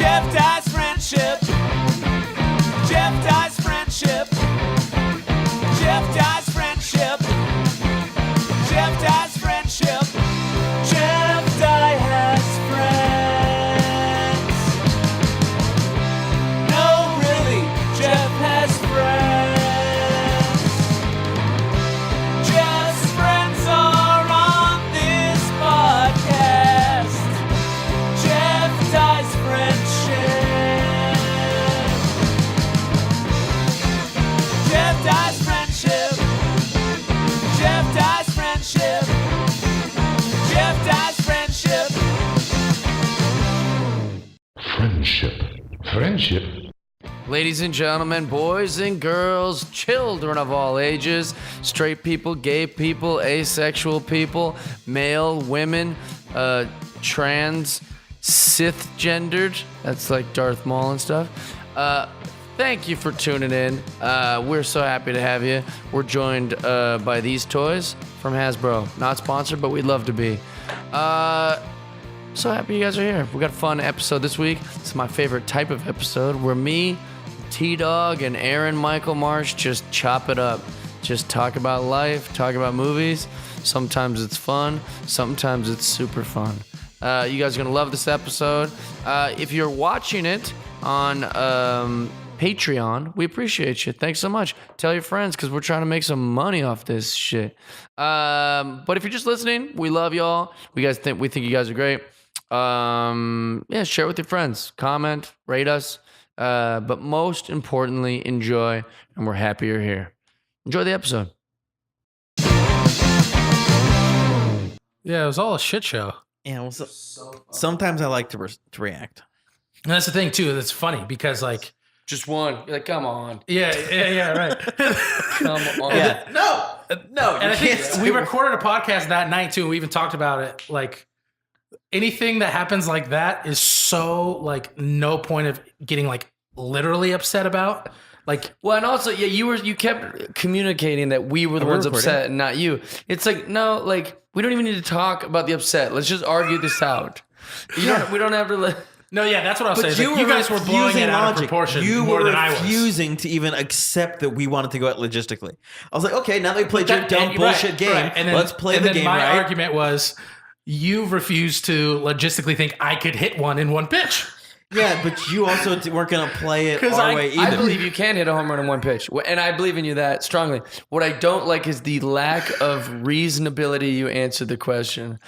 Jeff Dye's friendship. Jeff Dye's friendship. Jeff Dye's friendship. Jeff Dye's friendship. Jeff Dye has friends. No, really, Jeff has friends. Jeff's friends are on this podcast. Jeff Dye's friendship. Jeff Dye's friendship. Jeff Dye's friendship. Jeff Dye's friendship. Friendship. Ladies and gentlemen, boys and girls, children of all ages, straight people, gay people, asexual people, male, women, trans, cisgendered, that's like Darth Maul and stuff. Thank you for tuning in. We're so happy to have you. We're joined by these toys from Hasbro. Not sponsored, but we'd love to be. So happy you guys are here. We got a fun episode this week. It's my favorite type of episode where me, T-Dog, and Aaron Michael Marsh just chop it up. Just talk about life, talk about movies. Sometimes it's fun. Sometimes it's super fun. You guys are going to love this episode. If you're watching it on Patreon, we appreciate you. Thanks so much. Tell your friends because we're trying to make some money off this shit. But if you're just listening, we love y'all. We think you guys are great. Yeah, share with your friends. Comment, rate us. But most importantly, enjoy. And we're happy you're here. Enjoy the episode. Yeah, it was all a shit show. Yeah, well, sometimes I like to react. And that's the thing too. That's funny because like, Just one. You're like, come on. yeah, right. Come on. Yeah. No. And I think we recorded a podcast that night too. And we even talked about it. Like anything that happens like that is so like no point of getting like literally upset about. Like, Well, and also, yeah, you kept communicating that we were the ones upset and not you. It's like, no, like, we don't even need to talk about the upset. Let's just argue this out. We don't have to. no, yeah, that's what I was saying. It's like, you guys were blowing it out of proportion more than I was. You were refusing to even accept that we wanted to go out logistically. I was like, okay, now that we played your dumb bullshit game, and then, let's play the game, my right? argument was, you refused to logistically think I could hit one in one pitch. Yeah, but you also weren't going to play it our way either. I believe you can hit a home run in one pitch, and I believe in you that strongly. What I don't like is the lack of reasonability you answered the question.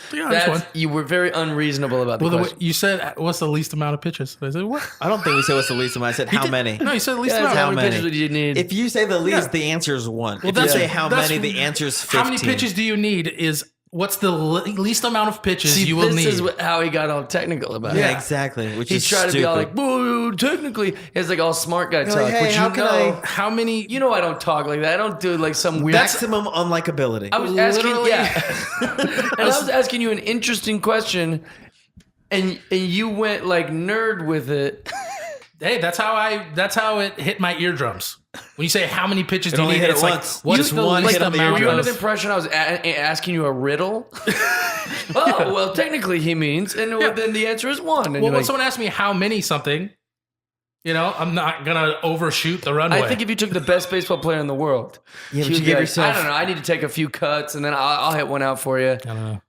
You were very unreasonable about the question. You said, what's the least amount of pitches? I said, what? I don't think we said what's the least amount. I said how many. No, you said the least Yeah, amount. how many many? pitches would you need? If you say the least, the answer is 1. If you that's- say how that's- many, the answer is 15. How many pitches do you need is what's the least amount of pitches See, you will need. this is how he got all technical about it. Yeah, exactly. Which He is tried stupid. to be all like, "Boo, technically," it's like all smart guy talk. like, hey, which how you can know, How many? you know, I don't talk like that. I don't do like some weird. maximum unlikability. I was asking, Literally. and I was asking you an interesting question, and you went like nerd with it. Hey, that's how it hit my eardrums. When you say how many pitches do you only need, hit it's it like once. what's Just the one least hit on the amount Were you under of? the impression I was asking you a riddle? Oh, well, technically he means, and then the answer is 1. And Well, you're when like, someone asks me how many something, I'm not gonna overshoot the runway. I think if you took the best baseball player in the world, Yeah, but he would you be give like, yourself- I don't know. I need to take a few cuts, and then I'll hit one out for you. I don't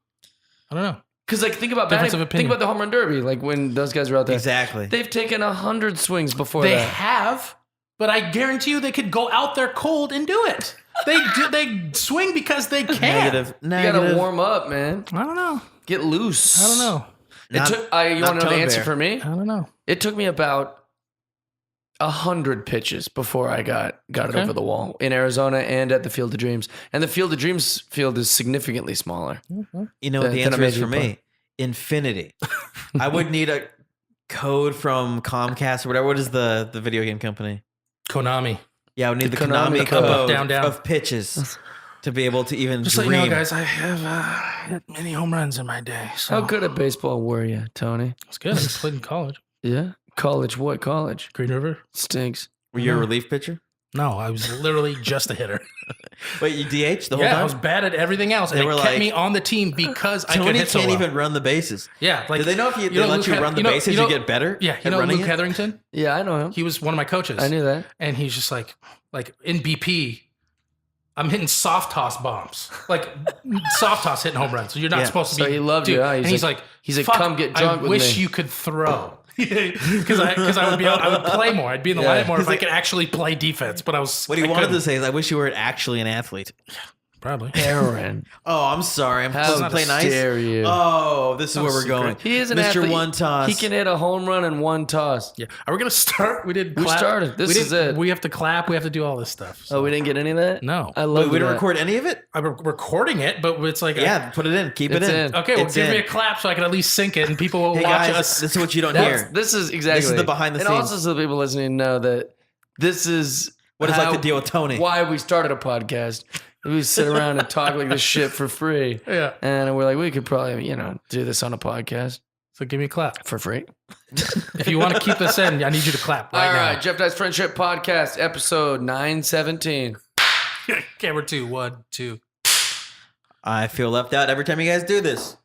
know. Because like think about Difference batting, of think opinion. about the home run derby. Like when those guys were out there, Exactly. They've taken 100 swings before They that. have, but I guarantee you they could go out there cold and do it. They swing because they can. Negative. You gotta Negative. warm up, man. I don't know. Get loose. I don't know. You want to know the Tone answer Bear. for me? I don't know. It took me about 100 pitches before I got it over the wall in Arizona and at the Field of Dreams. And the Field of Dreams field is significantly smaller. You know what the Then answer is imagine for me? Infinity. I would need a code from Comcast or whatever. What is the video game company? Konami. Yeah, I would need the Konami Konami code. code Down, down. of pitches to be able to even Just so dream. you know, guys, I have hit many home runs in my day. So How good at baseball were you, Tony? it's good. I played in college. Yeah? College? What college? Green River. Stinks. Were you a relief pitcher? No, I was literally just a hitter. Wait, you DH the whole Yeah, time? I was bad at everything else. And They it were kept like, me on the team because I could Tony hit so can't well. even run the bases. Yeah, like Do they know if they know let Luke you He- run the know- bases, know- you get better? Yeah, at you know running Luke it? Hetherington? Yeah, I know him. He was one of my coaches. I knew that. And he's just like in BP, I'm hitting soft toss bombs, like soft toss hitting home runs. So you're not Yeah. supposed to be. So he loved dude. you, huh? And he's like, "Fuck, come get drunk I with wish me." you could throw. Because I would play more. I'd be in the Yeah. lineup more if I could actually play defense. But I was. What he I wanted couldn't. to say is, I wish you were actually an athlete. Probably. Aaron. Oh, I'm sorry. I'm How supposed to play nice. dare you. Oh, this is where we're secret. going. He is an Mr. athlete. One Toss. He can hit a home run in one toss. Yeah. Are we gonna start? We did. We Clap. started. This we is it. We have to clap. We have to do all this stuff. Oh, we didn't get any of that? No. I love Wait, we didn't that. record any of it? I'm recording it, but it's like Yeah, put it in. Keep It's it in. in. okay, well, It's give me in. a clap so I can at least sync it, and people will Hey watch guys, us. this is what you don't That's- hear. This is exactly. This is the behind the and scenes. also so the people listening know that this is What it's like how- to deal with Tony. Why we started a podcast. We sit around and talk like this shit for free. Yeah. And we're like, we could probably, do this on a podcast So give me a clap. for free. If you want to keep this in, I need you to clap right All now. right, Jeff Dye's Friendship Podcast, episode 917. Camera 2, 1, 2. I feel left out every time you guys do this.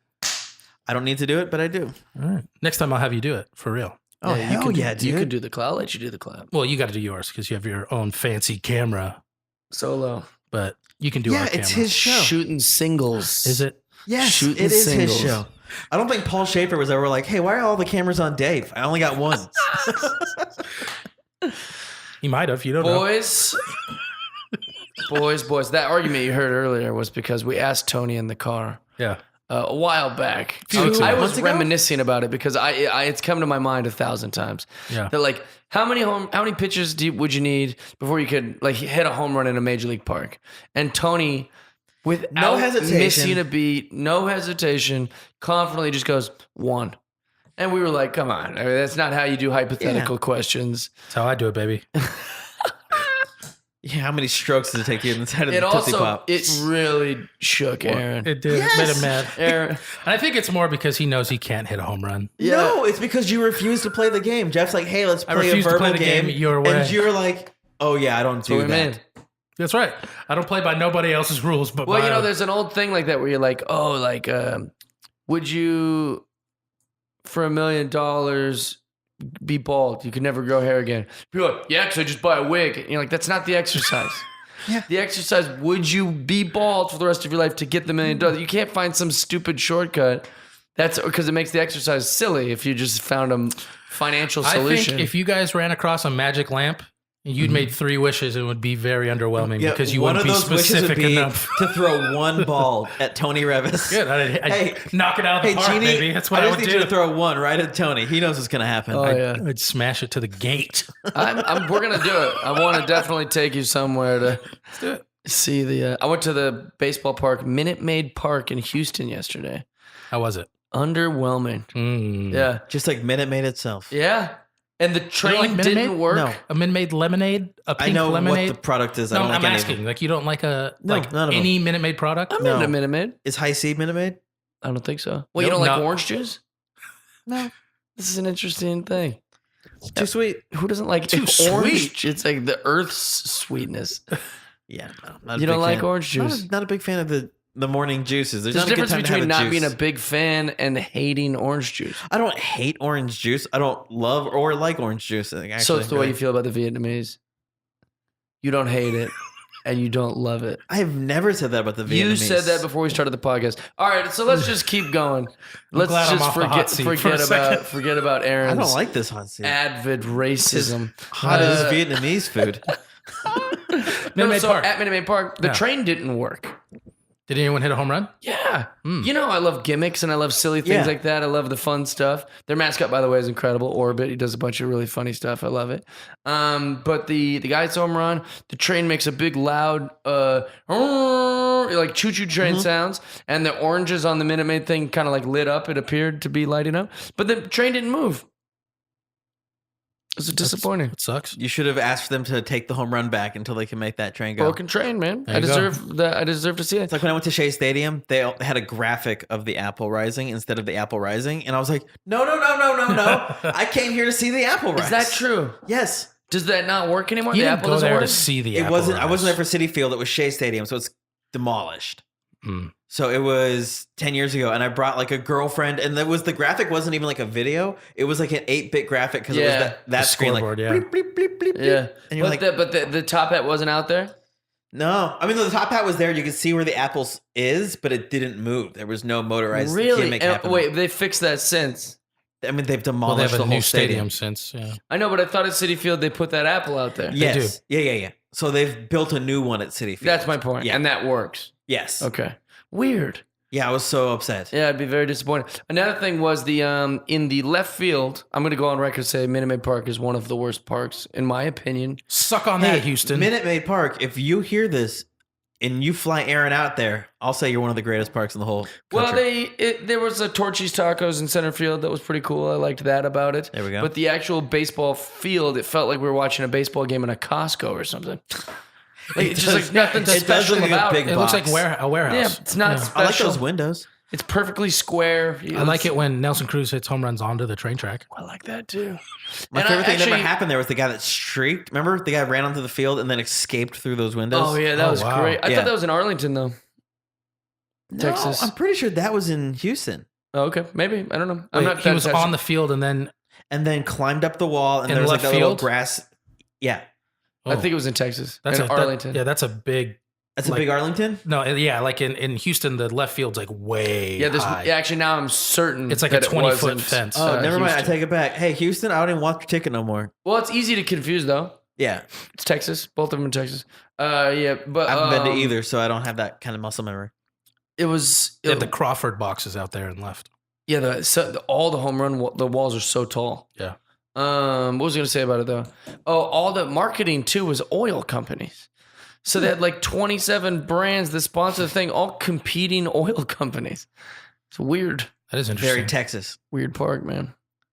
I don't need to do it, but I do. All right. Next time I'll have you do it for real. Oh, hell could, yeah, dude. You could do the clap. I'll let you do the clap. Well, you got to do yours because you have your own fancy camera, Solo. but you can do our camera. it's his show. Shooting singles. Is it? Yes, Shooting it is his singles. show. I don't think Paul Schaefer was ever like, hey, why are all the cameras on Dave? I only got one. He might have. You don't know. Boys. Boys. That argument you heard earlier was because we asked Tony in the car Yeah. a while back. Few weeks I ago. was Months ago? reminiscing about it because I it's come to my mind 1,000 times. Yeah. That like how many pitches would you need before you could like hit a home run in a major league park? And Tony, without No hesitation. missing a beat, no hesitation, confidently just goes 1. And we were like, come on, I mean, that's not how you do hypothetical questions. That's how I do it, baby. Yeah, how many strokes does it take to get inside of It the Tootsie also Pop? it really shook Aaron. It did. Yes. It made him mad. Aaron, And I think it's more because he knows he can't hit a home run. yeah. No, it's because you refuse to play the game. Jeff's like, hey, let's play a refuse to verbal play the game your way. And you're like, oh, yeah, I don't That's do what we that. made. That's right. I don't play by nobody else's rules, but Well, my own. there's an old thing like that where you're like, oh, like, would you, for $1 million, be bald? You could never grow hair again. People are like, yeah, because I just buy a wig. And you're like, that's not the exercise. Yeah. The exercise, would you be bald for the rest of your life to get the $1 million? You can't find some stupid shortcut. That's because it makes the exercise silly if you just found a financial I solution. think if you guys ran across a magic lamp and you'd made 3 wishes, it would be very underwhelming Yeah, because you one wouldn't of be those wishes specific would be enough. to throw one ball at Tony Reavis. Good. I'd Hey, knock it out of the Hey, park, Genie, baby. That's what I just would need do. you to throw one right at Tony. He knows what's going to happen. oh, yeah. I'd smash it to the gate. We're going to do it. I want to definitely take you somewhere to Let's do it. see the. I went to the baseball park, Minute Maid Park in Houston yesterday. How was it? Underwhelming. Mm. Yeah. Just like Minute Maid itself. Yeah. And the train like Minute didn't Maid? work. No. A Minute Maid lemonade? A I pink know lemonade? what the product is. I No, don't like I'm any of asking. them. Like you don't like No, none of them. any Minute Maid product? I'm No. into Minute Maid. Is High C Minute Maid? I don't think so. Well, you Nope, don't like no. orange juice? No. This is an interesting thing. Too sweet. Who doesn't like Too orange? sweet. It's like the earth's sweetness. Yeah, no, not a You don't big like fan. orange juice? Not a big fan of the morning juices. There's There's not a a good difference time to have between a not juice. being a big fan and hating orange juice. I don't hate orange juice. I don't love or like orange juice. I think actually, So it's the way you feel about the Vietnamese. You don't hate it and you don't love it. I have never said that about the Vietnamese. You said that before we started the podcast. All right, so let's just keep going. Let's glad I'm just off the hot seat for a forget about I Aaron's don't like this hot seat. avid racism. Hot as Vietnamese food. Minute Maid so Park. at Minute Maid Park, the Yeah. train didn't work. Did anyone hit a home run? Yeah. I love gimmicks and I love silly things Yeah. like that. I love the fun stuff. Their mascot, by the way, is incredible. Orbit. He does a bunch of really funny stuff. I love it. But the guy's home run, the train makes a big loud like choo-choo train sounds, and the oranges on the Minute Maid thing kind of like lit up. It appeared to be lighting up. But the train didn't move. It was disappointing. It sucks. You should have asked them to take the home run back until they can make that train go. Broken train, man. There I you go. deserve that. I deserve to see it. It's like when I went to Shea Stadium, they had a graphic of the apple rising instead of the apple rising. And I was like, no. I came here to see the apple rise. Is that true? Yes. Does that not work anymore? You The didn't Apple go doesn't there work? to see the It Apple wasn't. I rise. wasn't there for City Field. It was Shea Stadium, so it's demolished. Mm. So it was 10 years ago, and I brought like a girlfriend, and the graphic wasn't even like a video. It was like an 8-bit graphic because it was Yeah. that The screen, like scoreboard, yeah. bleep, bleep, bleep, bleep, bleep. Yeah. And you're But, like, the top hat wasn't out there? no. I mean, the top hat was there. You could see where the Apples is, but it didn't move. There was no motorized. You Really? can't make it And happen. wait, they fixed that since. I mean, they've Well, demolished they have the a whole new stadium. since. Yeah. I know, but I thought at City Field they put that Apple out there. Yes. Yeah. So they've built a new one at City Field. That's my point. Yeah. And that works. Yes. Okay. Weird. Yeah, I was so upset. Yeah, I'd be very disappointed. Another thing was the in the left field, I'm going to go on record and say Minute Maid Park is one of the worst parks, in my opinion. Suck on Hey, that, Houston. Minute Maid Park, if you hear this and you fly Aaron out there, I'll say you're one of the greatest parks in the whole country. Well, there was a Torchy's Tacos in center field that was pretty cool. I liked that about it. There we go. But the actual baseball field, it felt like we were watching a baseball game in a Costco or something. Like, it's just like nothing it does special look like a about big it. It looks like box. a warehouse. Yeah, it's not special. I like those windows. It's perfectly square. I like it when Nelson Cruz hits home runs onto the train track. I like that too. My And favorite thing that actually- ever happened there was the guy that streaked. Remember the guy ran onto the field and then escaped through those windows? Oh yeah, that Oh, was wow. great. I Yeah. thought that was in Arlington though. No, Texas. I'm pretty sure that was in Houston. Oh, okay, maybe I don't know. I'm Wait, not. he that was attached. on the field and then And then climbed up the wall and In there was like left that little field? grass. Yeah. I think it was in Texas. that's in Arlington. that's a big. That's a Like- big Arlington? No, yeah, like in Houston, the left field's like way. Yeah, high. actually now I'm certain It's like that a it 20-foot wasn't, fence. Oh, never mind. I Houston. take it back. Hey, Houston, I don't even want your ticket no more. Well, it's easy to confuse though. Yeah. It's Texas. Both of them in Texas. Yeah, but I haven't been to either, so I don't have that kind of muscle memory. It was They have the Crawford boxes out there and left. yeah. All the home run the walls are so tall. Yeah. What was I going to say about it though? Oh, all the marketing too was oil companies. So they had like 27 brands that sponsor the thing, all competing oil companies. It's weird. That is interesting. Very Texas. Weird park, man.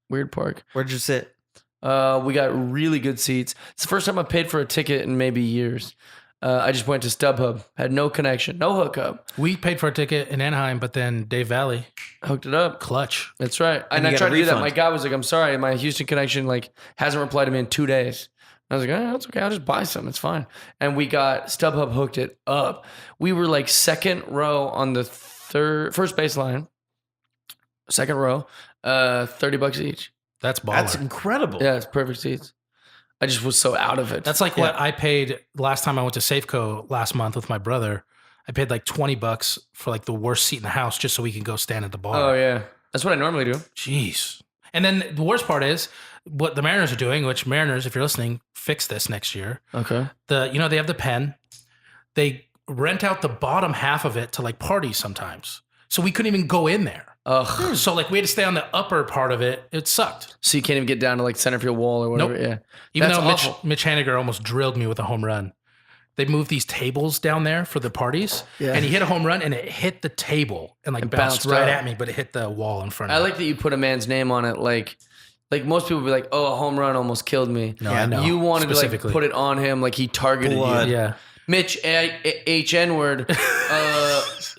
Weird park. Where'd you sit? We got really good seats. It's the first time I paid for a ticket in maybe years. I just went to StubHub. Had no connection, no hookup. We paid for a ticket in Anaheim, but then Dave Valley, Hooked it up. clutch. That's right. And you I got tried a to do that. refund. My guy was like, "I'm sorry, my Houston connection hasn't replied to me in 2 days." I was like, "Oh, that's okay. I'll just buy some. It's fine." And we got StubHub hooked it up. We were like second row on the first baseline. Second row, $30 each. That's baller. That's incredible. Yeah, it's perfect seats. I just was so out of it. That's like what I paid last time I went to Safeco last month with my brother. I paid like $20 for like the worst seat in the house just so we can go stand at the bar. Oh yeah, that's what I normally do. Jeez. And then the worst part is what the Mariners are doing, which Mariners, if you're listening, fix this next year. Okay. They have the pen. They rent out the bottom half of it to like parties sometimes. So we couldn't even go in there. Ugh. So like we had to stay on the upper part of it. It sucked. So you can't even get down to like center field wall or whatever. Nope. Yeah. Even That's though awful. Mitch Haniger almost drilled me with a home run. They moved these tables down there for the parties, Yeah. and he hit a home run, and it hit the table and like bounced bounced right up. at me, but it hit the wall in front I of me. like that you put a man's name on it. Like most people be like, "Oh, a home run almost killed me." No, Yeah, I know. You wanted to like Specifically. put it on him, like he targeted Blood. you. Yeah. Mitch H N word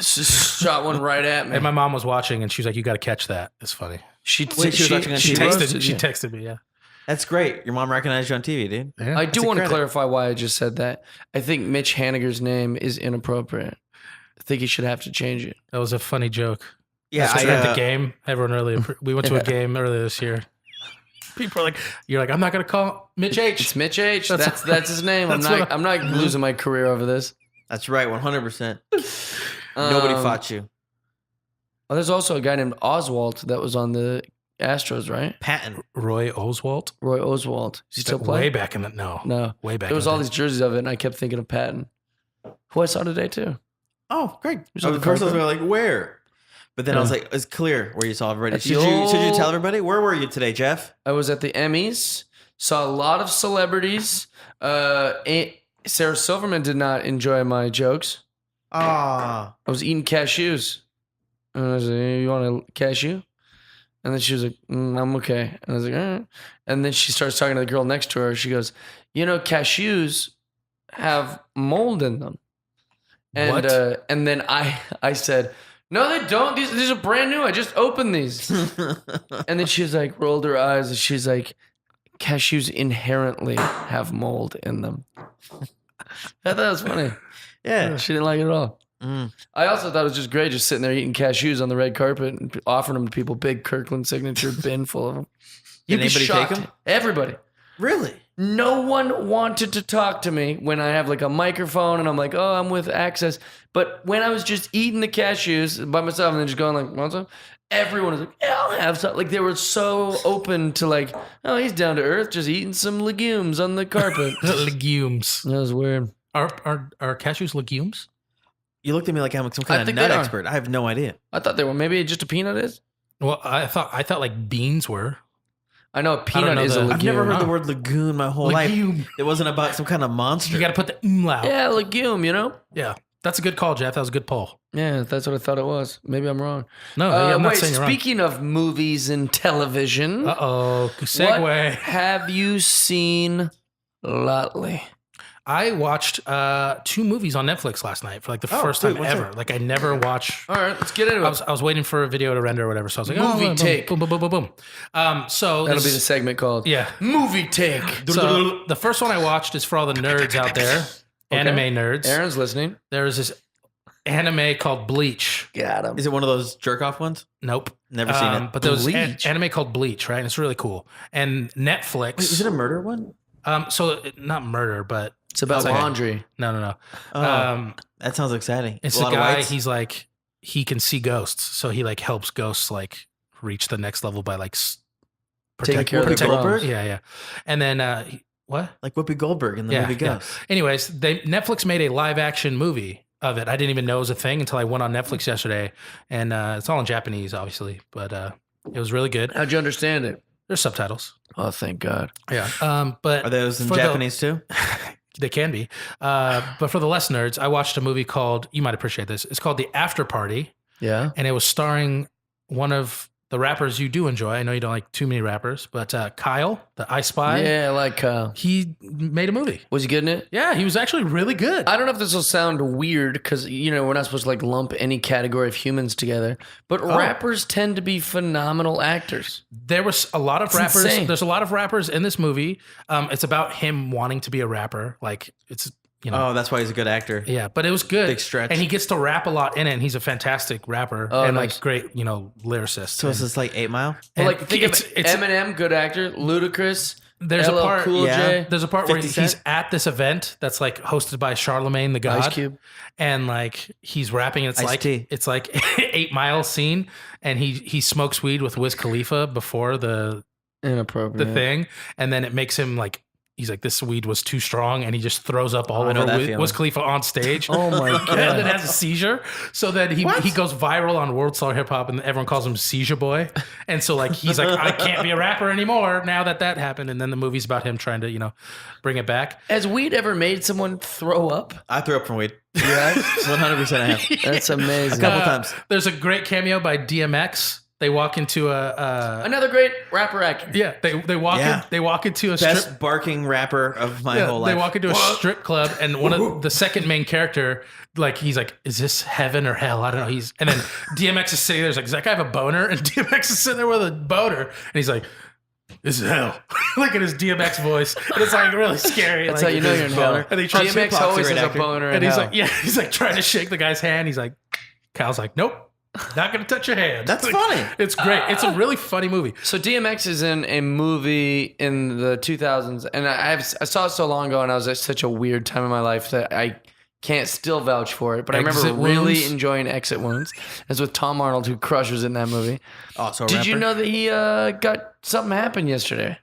shot one right at me. And my mom was watching, and she was like, "You got to catch that." It's funny. She Wait, she was watching on She TV? roasted texted. She you. texted me. Yeah. That's great. Your mom recognized you on TV, dude. Yeah. I do That's a want to credit. clarify why I just said that. I think Mitch Haniger's name is inappropriate. I think he should have to change it. That was a funny joke. Yeah, I, at I, the game. Everyone we went to a game earlier this year. People are like, "You're like, I'm not gonna call Mitch H." It's Mitch H. That's- That's his name. that's I'm not losing my career over this. that's right, 100%. Nobody Um, fought you. Oh, there's also a guy named Oswald that was on the Astros, right? Patton. Roy Oswalt. Roy Oswald. Is he still Way playing? back in the No. way back. There was in all the these jerseys of it, and I kept thinking of Patton, who I saw today too. Oh, great. saw the Of course, I was photo? like, where? But then I was like, it's clear where you saw everybody. At Should the you old- tell everybody? Where were you today, Jeff? I was at the Emmys, saw a lot of celebrities. Sarah Silverman did not enjoy my jokes. Ah, I was eating cashews. And I was like, "Hey, you want a cashew?" And then she was like, "I'm okay." And I was like, "All right." And then she starts talking to the girl next to her. She goes, "Cashews have mold in them." And What? And then I said, "No, they don't. These are brand new. I just opened these." And then she's like, rolled her eyes, and she's like, cashews inherently have mold in them. I thought that was funny. Yeah. She didn't like it at all. I also thought it was just great just sitting there eating cashews on the red carpet and offering them to people. Big Kirkland signature bin full of them. You'd be anybody shocked. take 'em? Everybody. Really? No one wanted to talk to me when I have like a microphone and I'm like, oh, I'm with Access. But when I was just eating the cashews by myself and then just going like, want some? Everyone was like, yeah, I'll have some. Like they were so open to like, oh, he's down to earth, just eating some legumes on the carpet. Legumes. That was weird. Are cashews legumes? You looked at me like I'm some kind of think nut they are. expert. I have no idea. I thought they were. Maybe just a peanut is. Well, I thought like beans were. I know a peanut know is a the- legume. I've never heard the word lagoon my whole Legume. life. It wasn't about some kind of monster. You got to put the umlaut. Yeah, legume, you know? Yeah. That's a good call, Jeff. That was a good poll. Yeah, that's what I thought it was. Maybe I'm wrong. No, I'm not wait, saying you're wrong. speaking of movies and television, Uh-oh. what Segue. have you seen lately? I watched 2 movies on Netflix last night for like the first dude, time what's ever. that? Like I never watch. All right, let's get into it. I was waiting for a video to render or whatever, so I was like, Movie boom, take. boom, boom, boom, boom, boom. So That'll this- be the segment called yeah. Movie Take. So the first one I watched is for all the nerds out there, anime nerds. Aaron's listening. There's this anime called Bleach. Got him. Is it one of those jerk off ones? Nope. Never seen it. But there was Bleach? anime called Bleach, right? And it's really cool. And Netflix. Wait, is it a murder one? Not murder, but It's about Okay. laundry. no. Oh, that sounds exciting. It's a a lot of guy. whites? He's like he can see ghosts, so he like helps ghosts like reach the next level by like Taking care of the Goldberg? problems. Yeah. And then what? like Whoopi Goldberg in the movie Ghost. Anyways, Netflix made a live action movie of it. I didn't even know it was a thing until I went on Netflix yesterday, and it's all in Japanese, obviously, but it was really good. How'd you understand it? There's subtitles. Oh, thank God. Yeah. But Are those in for the- Japanese too? They can be. But for the less nerds, I watched a movie called, you might appreciate this. It's called The After Party, Yeah. and it was starring one of the rappers you do enjoy. I know you don't like too many rappers, but Kyle, the I Spy, Yeah, like, he made a movie. was he good in it? Yeah, he was actually really good. I don't know if this will sound weird because, you know, we're not supposed to like lump any category of humans together, but rappers tend to be phenomenal actors. There was a lot of rappers. insane. There's a lot of rappers in this movie. It's about him wanting to be a rapper. Like it's, you know, Oh, that's why he's a good actor. yeah, but it was good. Big stretch. And he gets to rap a lot in it, and he's a fantastic rapper Oh, and nice. like great, you know, lyricist. So is this like 8 Mile? Well, And like, think of it's- Eminem, good actor. Ludacris. There's a LL part. Cool Yeah. J. There's a part where 50 he's Cent? at this event that's like hosted by Charlemagne the God, Ice Cube. and like he's rapping. And Ice-T. it's like 8 Mile scene, and he smokes weed with Wiz Khalifa before the Inappropriate. thing, and then it makes him like. He's like, this weed was too strong, and he just throws up all I know over that Wiz feeling. Khalifa on stage. Oh my And then God. has a seizure. So then he goes viral on World Star Hip Hop, and everyone calls him Seizure Boy. And so like he's like, I can't be a rapper anymore now that happened. And then the movie's about him trying to, you know, bring it back. Has weed ever made someone throw up? I threw up from weed. Yeah. 100% I have. That's A amazing. couple times. There's a great cameo by DMX. They walk into Another great rapper actor. yeah, they walk Yeah. in, they walk into a strip. Best barking rapper of my Yeah, whole life. they walk into a strip club, and one of the second main character, like he's like, "Is this heaven or hell?" I don't know. And then DMX is sitting there, he's like, "Does that guy have a boner?" And DMX is sitting there with a boner, and he's like, "This is hell." Look at his DMX voice, and it's like really scary. That's like, how you know you're in hell. And he tries to DMX always great has a actor. boner in and he's hell. like, yeah, he's like trying to shake the guy's hand. He's like, Kyle's like, "Nope, not gonna touch your hand." That's Like, funny. It's great. It's a really funny movie. So DMX is in a movie in the 2000s, and I saw it so long ago, and I was at such a weird time in my life that I can't still vouch for it. But I Exit remember really Wounds? enjoying Exit Wounds. It's with Tom Arnold, who crushes in that movie. Oh, so a Did you rapper? know that he got something happened yesterday?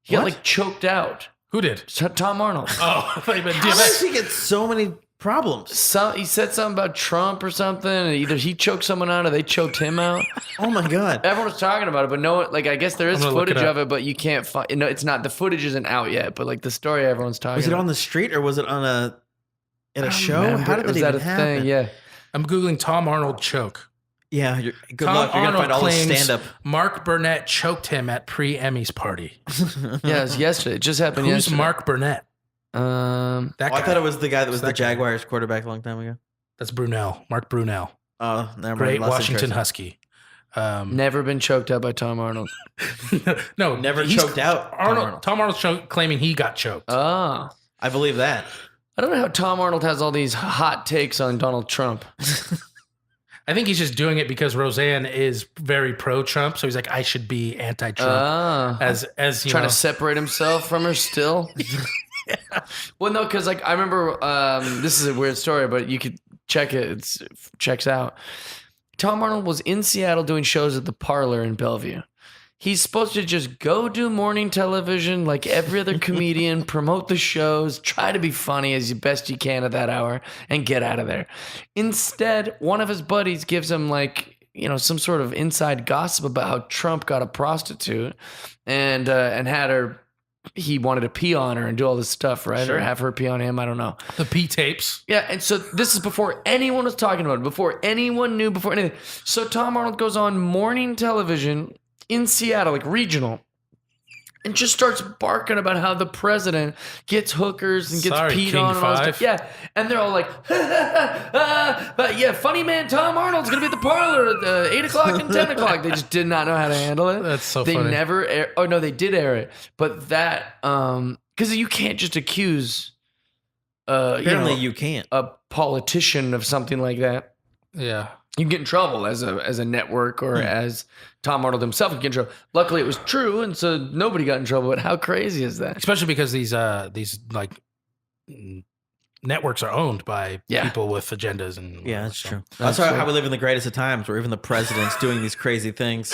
He got What? like choked out. Who did? Tom Arnold. Oh, I thought you meant How does DMX. he get so many problems? He said something about Trump or something. And either he choked someone out or they choked him out. Oh my God. Everyone was talking about it, but no, like I guess there is I'm gonna look footage it up. of it, but you can't find. No, it's not. The footage isn't out yet, but like the story everyone's talking. Was it about. on the street or was it on a I show? remember. How did Was that that even a happen? thing? Yeah. I'm googling Tom Arnold choke. Yeah, good Tom luck. You're gonna Arnold find all this claims stand up. Mark Burnett choked him at pre-Emmys party. Yeah, it was yesterday. It just happened Who's yesterday. Mark Burnett? That Oh, guy. I thought it was the guy that was That the guy. Jaguars quarterback a long time ago. That's Brunell. Mark Brunell. Oh, never mind. Great Lost Washington interest. Husky. Never been choked out by Tom Arnold. No, Never he's- choked out Tom Arnold's claiming he got choked. Oh. I believe that. I don't know how Tom Arnold has all these hot takes on Donald Trump. I think he's just doing it because Roseanne is very pro-Trump, so he's like, I should be anti-Trump. As you Trying know. to separate himself from her still. Well, no, because like I remember, this is a weird story, but you could check it. It checks out. Tom Arnold was in Seattle doing shows at the Parlor in Bellevue. He's supposed to just go do morning television like every other comedian, promote the shows, try to be funny as best you can at that hour, and get out of there. Instead, one of his buddies gives him like, some sort of inside gossip about how Trump got a prostitute and had her. He wanted to pee on her and do all this stuff, right? Sure. Or have her pee on him. I don't know. The P tapes. Yeah, and so this is before anyone was talking about it, before anyone knew, before anything. So Tom Arnold goes on morning television in Seattle, like regional, and just starts barking about how the president gets hookers and gets peed King on and all this Five. stuff. Yeah, and they're all like, but yeah, funny man Tom Arnold's gonna be at the Parlor at 8 o'clock and 10 o'clock. They just did not know how to handle it. That's so they funny. never air. Oh no, they did air it, but that because you can't just accuse Apparently you can't. a politician of something like that. Yeah. You can get in trouble as a network or as Tom Arnold himself can get in trouble. Luckily, it was true, and so nobody got in trouble. But how crazy is that? Especially because these like networks are owned by people with agendas and Yeah, that's so. true. That's how we live in the greatest of times, where even the president's doing these crazy things.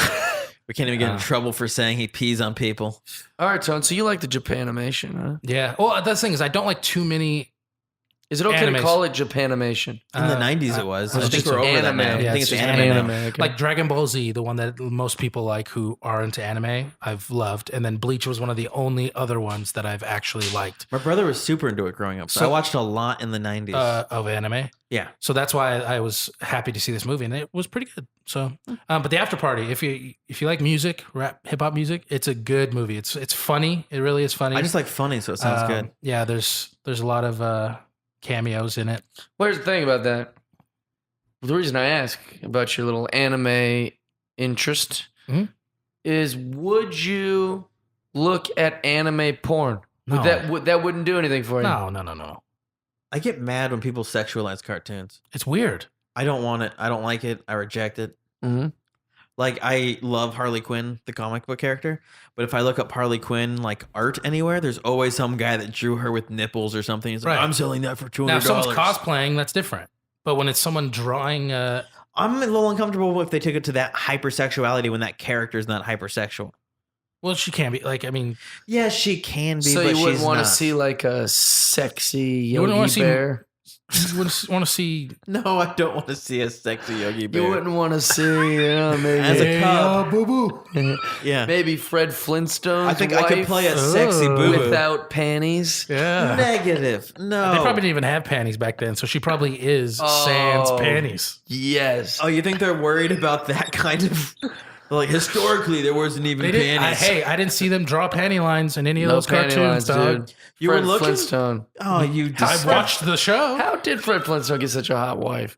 We can't even get in trouble for saying he pees on people. All right, Tone. So you like the Japanimation, huh? Yeah. Well, that's the thing is I don't like too many. Is it okay Animation. to call it Japanimation? In the 90s it was. I it's think just we're over that anime. now. I Yeah, think it's it's just anime now. Anime. Okay. Like Dragon Ball Z, the one that most people like who are into anime, I've loved. And then Bleach was one of the only other ones that I've actually liked My brother was super into it growing up. So I watched a lot in the 90s. of anime. Yeah. So that's why I was happy to see this movie, and it was pretty good. So, but the after party, if you like music, rap, hip hop music, it's a good movie. It's funny. It really is funny. I just like funny, so it sounds good. Yeah, there's a lot of cameos in it. Well, here's the thing about that. The reason I ask about your little anime interest Mhm. is, would you look at anime porn? No. That wouldn't do anything for you. No. I get mad when people sexualize cartoons. It's weird. I don't want it. I don't like it. I reject it. Mm-hmm. Like, I love Harley Quinn, the comic book character, but if I look up Harley Quinn like art anywhere, there's always some guy that drew her with nipples or something. He's like, Right. I'm selling that for $200. Now, if someone's cosplaying, that's different. But when it's someone drawing, I'm a little uncomfortable if they took it to that hypersexuality when that character is not hypersexual. well, she can't be like. I mean, Yeah, she can be, So but you wouldn't she's want to not. see like a sexy wouldn't wanna Yogi see- Bear? you want to see. No, I don't want to see a sexy Yogi Bear. You wouldn't want to see, maybe As a cub. boo boo. Yeah. maybe Fred Flintstone's I think I could wife play a sexy boo without panties. Yeah. Negative. No. They probably didn't even have panties back then, so she probably is sans Oh. panties. Yes. Oh, you think they're worried about that kind of... Like, historically, there wasn't even They didn't, panties. I didn't see them draw panty lines in any of No those panty cartoons, lines, dog. dude. You were Fred looking? Flintstone. Oh, you I disgust- watched the show. How did Fred Flintstone get such a hot wife?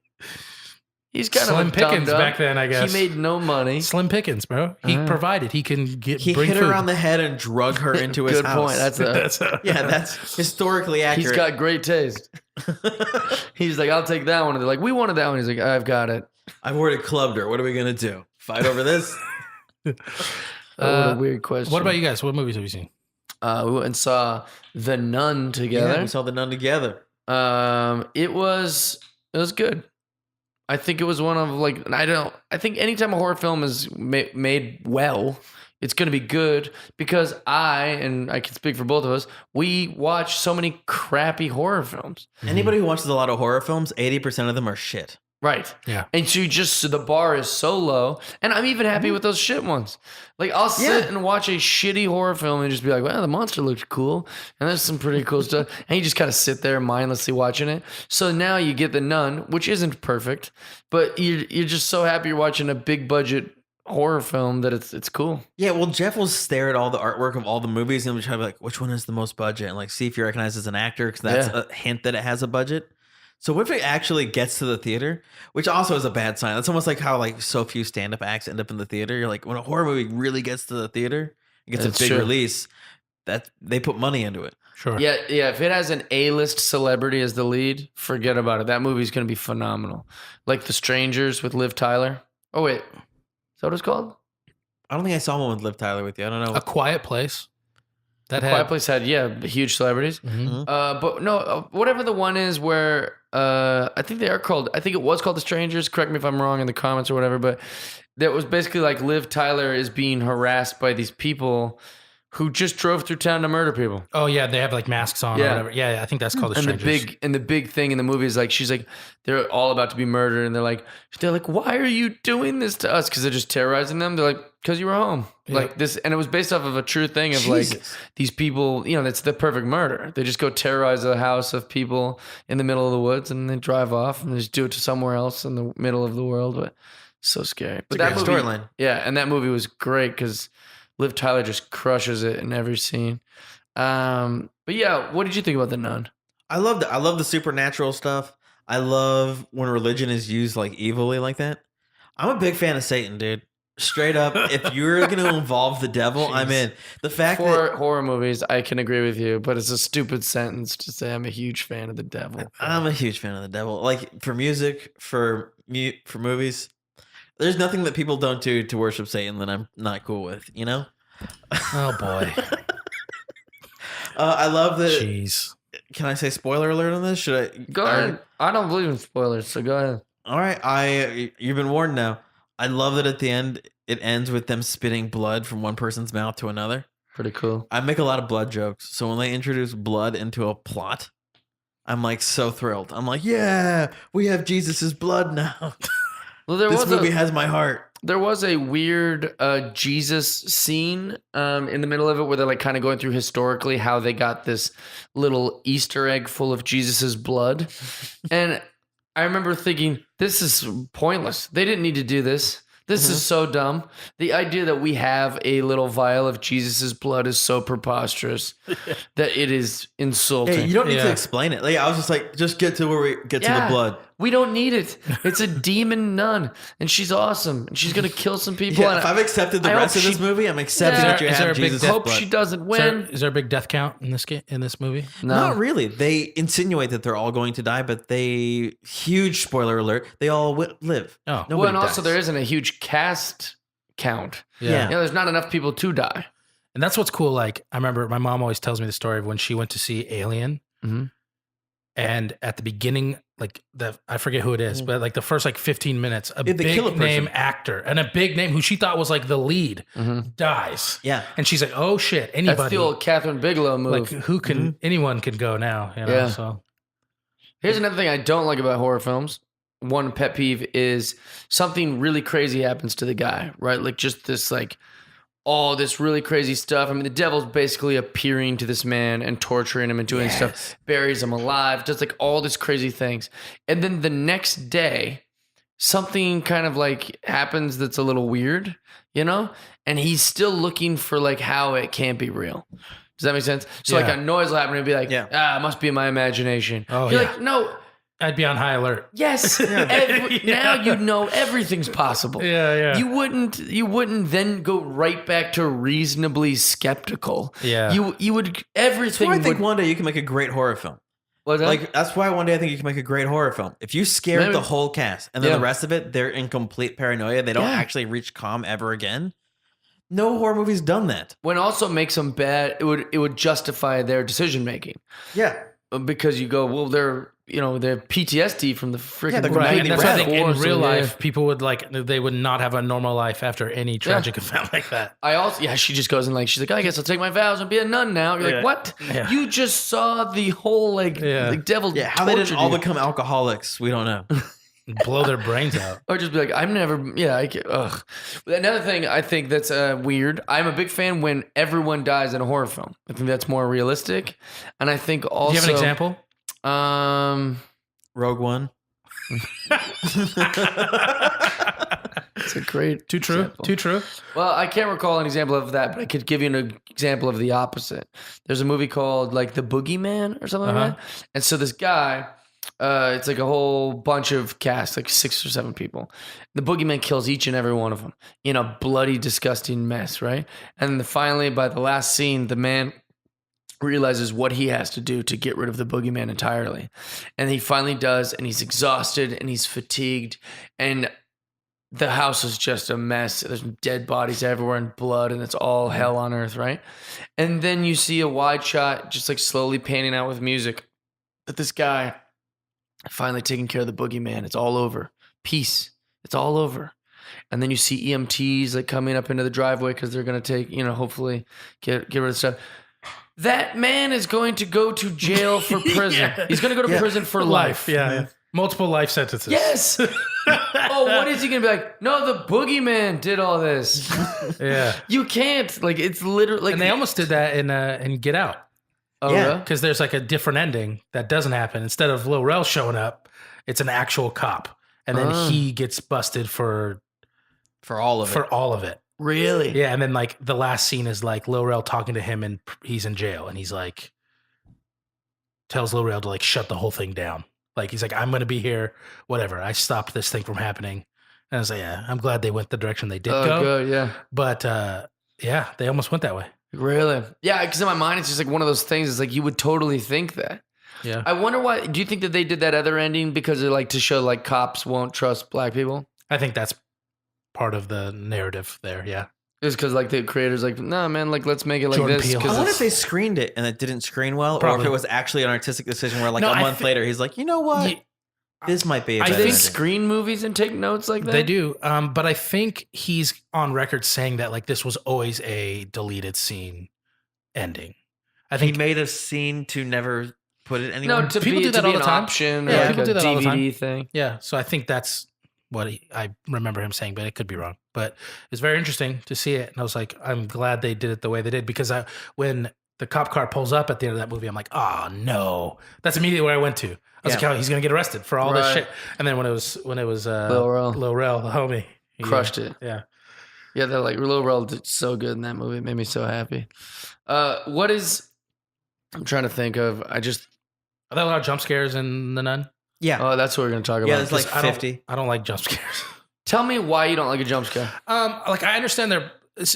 He's kind Slim of a pickings dum-dum. back then, I guess. He made no money. Slim pickings, bro. He provided. He can get. He bring hit food. her on the head and drug her into his Good house. point. That's a, That's a, yeah, that's historically accurate. he's got great taste. He's like, I'll take that one. And they're like, we wanted that one. He's like, I've got it. I've already clubbed her. What are we gonna do? Fight over this? What a weird question. What about you guys? What movies have you seen? We went and saw The Nun Yeah, together. we saw the nun together. It was good. I think it was one of like I think anytime a horror film is made well, it's going to be good because and I can speak for both of us, we watch so many crappy horror films. Anybody who watches a lot of horror films, 80% of them are shit. Right. Yeah. And so the bar is so low. And I'm even happy with those shit ones. Like I'll sit and watch a shitty horror film and just be like, well, the monster looked cool. And there's some pretty cool stuff. And you just kind of sit there mindlessly watching it. So now you get The Nun, which isn't perfect, but you're just so happy you're watching a big budget horror film that it's cool. Yeah, well, Jeff will stare at all the artwork of all the movies and we'll try to be like, which one is the most budget? And like see if you recognize as an actor because that's Yeah. a hint that it has a budget. So what if it actually gets to the theater, which also is a bad sign? That's almost like how like so few stand-up acts end up in the theater. You're like, when a horror movie really gets to the theater, it gets That's a big true. release, that they put money into it. Sure. Yeah. If it has an A-list celebrity as the lead, forget about it. That movie's gonna be phenomenal. Like The Strangers with Liv Tyler. Oh wait, is that what it's called? I don't think I saw one with Liv Tyler with you. I don't know. A Quiet Place. That The Quiet Place had huge celebrities. Mhm. But no, whatever the one is where I think they are called. I think it was called The Strangers. Correct me if I'm wrong in the comments or whatever. But that was basically like Liv Tyler is being harassed by these people who just drove through town to murder people. Oh yeah, they have like masks on or Yeah. whatever. Yeah, I think that's called The And Strangers. the big thing in the movie is like she's like they're all about to be murdered and they're like why are you doing this to us? Because they're just terrorizing them. They're like, because you were home. Yeah. Like this, and it was based off of a true thing of like Jesus. these people, that's the perfect murder. They just go terrorize a house of people in the middle of the woods and then drive off and they just do it to somewhere else in the middle of the world. But so scary. But It's a that great movie, storyline. yeah, and that movie was great because Liv Tyler just crushes it in every scene. But yeah, what did you think about The Nun? I love the supernatural stuff. I love when religion is used like evilly like that. I'm a big fan of Satan, dude. Straight up, if you're going to involve the devil, I'm in. The fact For that horror movies, I can agree with you, but it's a stupid sentence to say I'm a huge fan of the devil. I'm a huge fan of the devil. Like for music, for movies, there's nothing that people don't do to worship Satan that I'm not cool with, you know? Oh boy. I love that. Jeez. Can I say spoiler alert on this? Should I Go ahead. I don't believe in spoilers, so go ahead. All right, you've been warned now. I love that at the end it ends with them spitting blood from one person's mouth to another. Pretty cool. I make a lot of blood jokes, so when they introduce blood into a plot, I'm like so thrilled. I'm like, yeah, we have Jesus's blood now. Well, there This was movie a, has my heart. there was a weird Jesus scene in the middle of it where they're like kind of going through historically how they got this little Easter egg full of Jesus's blood. And I remember thinking, this is pointless. They didn't need to do this. This is so dumb. The idea that we have a little vial of Jesus's blood is so preposterous that it is insulting. Hey, you don't need to Yeah. explain it. Like, I was just like, just get to where we get to the blood. We don't need it. It's a demon nun, and she's awesome, and she's gonna kill some people. Yeah, and if I've accepted the I rest hope of this she- movie, I'm accepting Yeah. that you Is there have a big Jesus' hope blood. she doesn't Is there, win. is there a big death count in this movie? No, Not really. They insinuate that they're all going to die, but huge spoiler alert, they all live. Oh. Nobody well, and also dies. there isn't a huge cast count. Yeah. There's not enough people to die. And that's what's cool. Like, I remember my mom always tells me the story of when she went to see Alien. Mhm. And at the beginning, like I forget who it is, but like the first like 15 minutes, a Yeah, they kill a big name person. actor and a big name who she thought was like the lead dies. Yeah. And she's like, oh shit, That's anybody. the old Catherine Bigelow move. Like who can, anyone can go now, you know? Yeah. So Here's another thing I don't like about horror films. One pet peeve is something really crazy happens to the guy, right? Like just this this really crazy stuff. I mean, the devil's basically appearing to this man and torturing him and doing stuff, buries him alive, does like all these crazy things. And then the next day, something kind of like happens that's a little weird, and he's still looking for like how it can't be real. Does that make sense? So like Yeah. a noise will happen and be like, Yeah. it must be my imagination. Oh, You're yeah. like, no, I'd be on high alert. yes. Now you know everything's possible. Yeah. You wouldn't then go right back to reasonably skeptical. Yeah. You would everything That's why I think would one day you can make a great horror film. what's that? Like that's why one day I think you can make a great horror film. If you scared Maybe. the whole cast and then Yeah. the rest of it, they're in complete paranoia. They don't Yeah. actually reach calm ever again. No horror movie's done that. when also makes them bad, it would justify their decision making Yeah. because you go, well, they're PTSD from the freaking they're Right. completely And that's why I think in Wars, real yeah. life, people would they would not have a normal life after any tragic event like that. I also, she just goes and she's like, I guess I'll take my vows and be a nun now. You're Yeah. like, what? Yeah. You just saw the whole devil. Yeah. How they didn't tortured all you. become alcoholics, we don't know. Blow their brains out. Or just be like, I'm never, ugh. Another thing I think that's weird, I'm a big fan when everyone dies in a horror film. I think that's more realistic. And I think also. Do you have an example? Rogue One. It's a great. Too true. example. Too true. Well, I can't recall an example of that, but I could give you an example of the opposite. There's a movie called like The Boogeyman or something like that. And so this guy, It's like a whole bunch of cast, like 6 or 7 people. The boogeyman kills each and every one of them in a bloody, disgusting mess, right? And then finally, by the last scene, the man realizes what he has to do to get rid of the boogeyman entirely. And he finally does, and he's exhausted and he's fatigued. And the house is just a mess. There's dead bodies everywhere and blood, and it's all hell on earth, right? And then you see a wide shot just like slowly panning out with music that this guy finally taking care of the boogeyman. It's all over. Peace. It's all over. And then you see EMTs like coming up into the driveway because they're going to take, hopefully get rid of stuff. That man is going to go to jail for prison. Yeah. He's going to go to prison for life. Yeah. Multiple life sentences. Yes. Oh, what is he going to be like? No, the boogeyman did all this. Yeah. You can't. Like, it's literally like. And they almost did that in Get Out. Oh, Yeah. really? Because there's like a different ending that doesn't happen. Instead of Lil Rel showing up, it's an actual cop. And then he gets busted for all of it. Really? Yeah, and then like the last scene is like Lil Rel talking to him and he's in jail and he's like tells Lil Rel to like shut the whole thing down. Like he's like, I'm gonna be here, whatever. I stopped this thing from happening. And I was like, yeah, I'm glad they went the direction they did go. Good, yeah. But yeah, they almost went that way. Really? Yeah, because in my mind, it's just like one of those things. It's like you would totally think that. Yeah. I wonder why. Do you think that they did that other ending because they're like to show like cops won't trust black people? I think that's part of the narrative there, yeah. It's because like the creators like, nah, man, like let's make it like Jordan this. Peele. 'cause I wonder it's- if they screened it and it didn't screen well, or Probably. if it was actually an artistic decision where, like, No, a I month later, he's like, you know what? Ye- This might be a I better they think ending. screen movies and take notes like that. They do. But I think he's on record saying that like this was always a deleted scene ending. I He think made a scene to never put it anywhere. No, to People be, do that to be all the an time. option Yeah, or like people a do that all the time. DVD thing. yeah, so I think that's what I remember him saying, but it could be wrong. But it's very interesting to see it. And I was like, I'm glad they did it the way they did because when the cop car pulls up at the end of that movie, I'm like, oh no. That's immediately where I went to. I was Yeah. like, oh, he's gonna get arrested for all this Right. shit. And then when it was Lil Rel. Lil Rel, the homie, he, Crushed it. Yeah. Yeah, they're like Lil Rel did so good in that movie. It made me so happy. What is? I'm trying to think of. Are there a lot of jump scares in The Nun? Yeah. Oh, that's what we're gonna talk about. Yeah, there's like 'Cause 50. I don't like jump scares. Tell me why you don't like a jump scare. Like I understand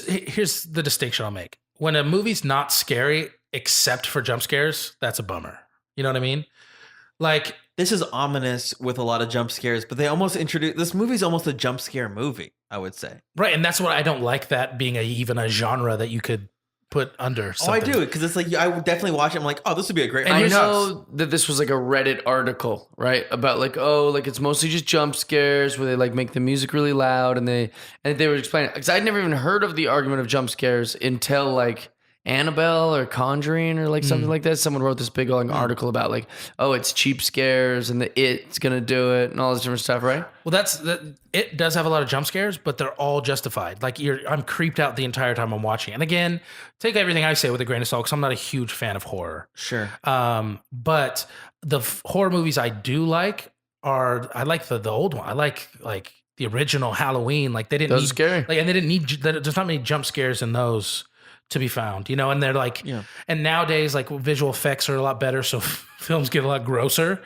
here's the distinction I'll make. When a movie's not scary except for jump scares, that's a bummer. You know what I mean? Like This is ominous with a lot of jump scares, but they almost introduce this movie's almost a jump scare movie, I would say. right, and that's what I don't like that being even a genre that you could put under Oh, I something. do, because it's like I would definitely watch it. I'm like, oh, this would be a great. And I here's- know that this was like a Reddit article, right? About like, oh, like it's mostly just jump scares where they like make the music really loud and they were explaining because I'd never even heard of the argument of jump scares until like Annabelle or Conjuring or like something like that. Someone wrote this big long article about like, oh, it's cheap scares and it's gonna do it and all this different stuff, right? Well, it does have a lot of jump scares, but they're all justified. Like I'm creeped out the entire time I'm watching. And again, take everything I say with a grain of salt because I'm not a huge fan of horror. Sure. But the horror movies I do like I like the old one. I like the original Halloween. Like they didn't Those are need scary. like, and they didn't need. There's not many jump scares in those to be found, And they're like, Yeah. and nowadays like visual effects are a lot better, so films get a lot grosser.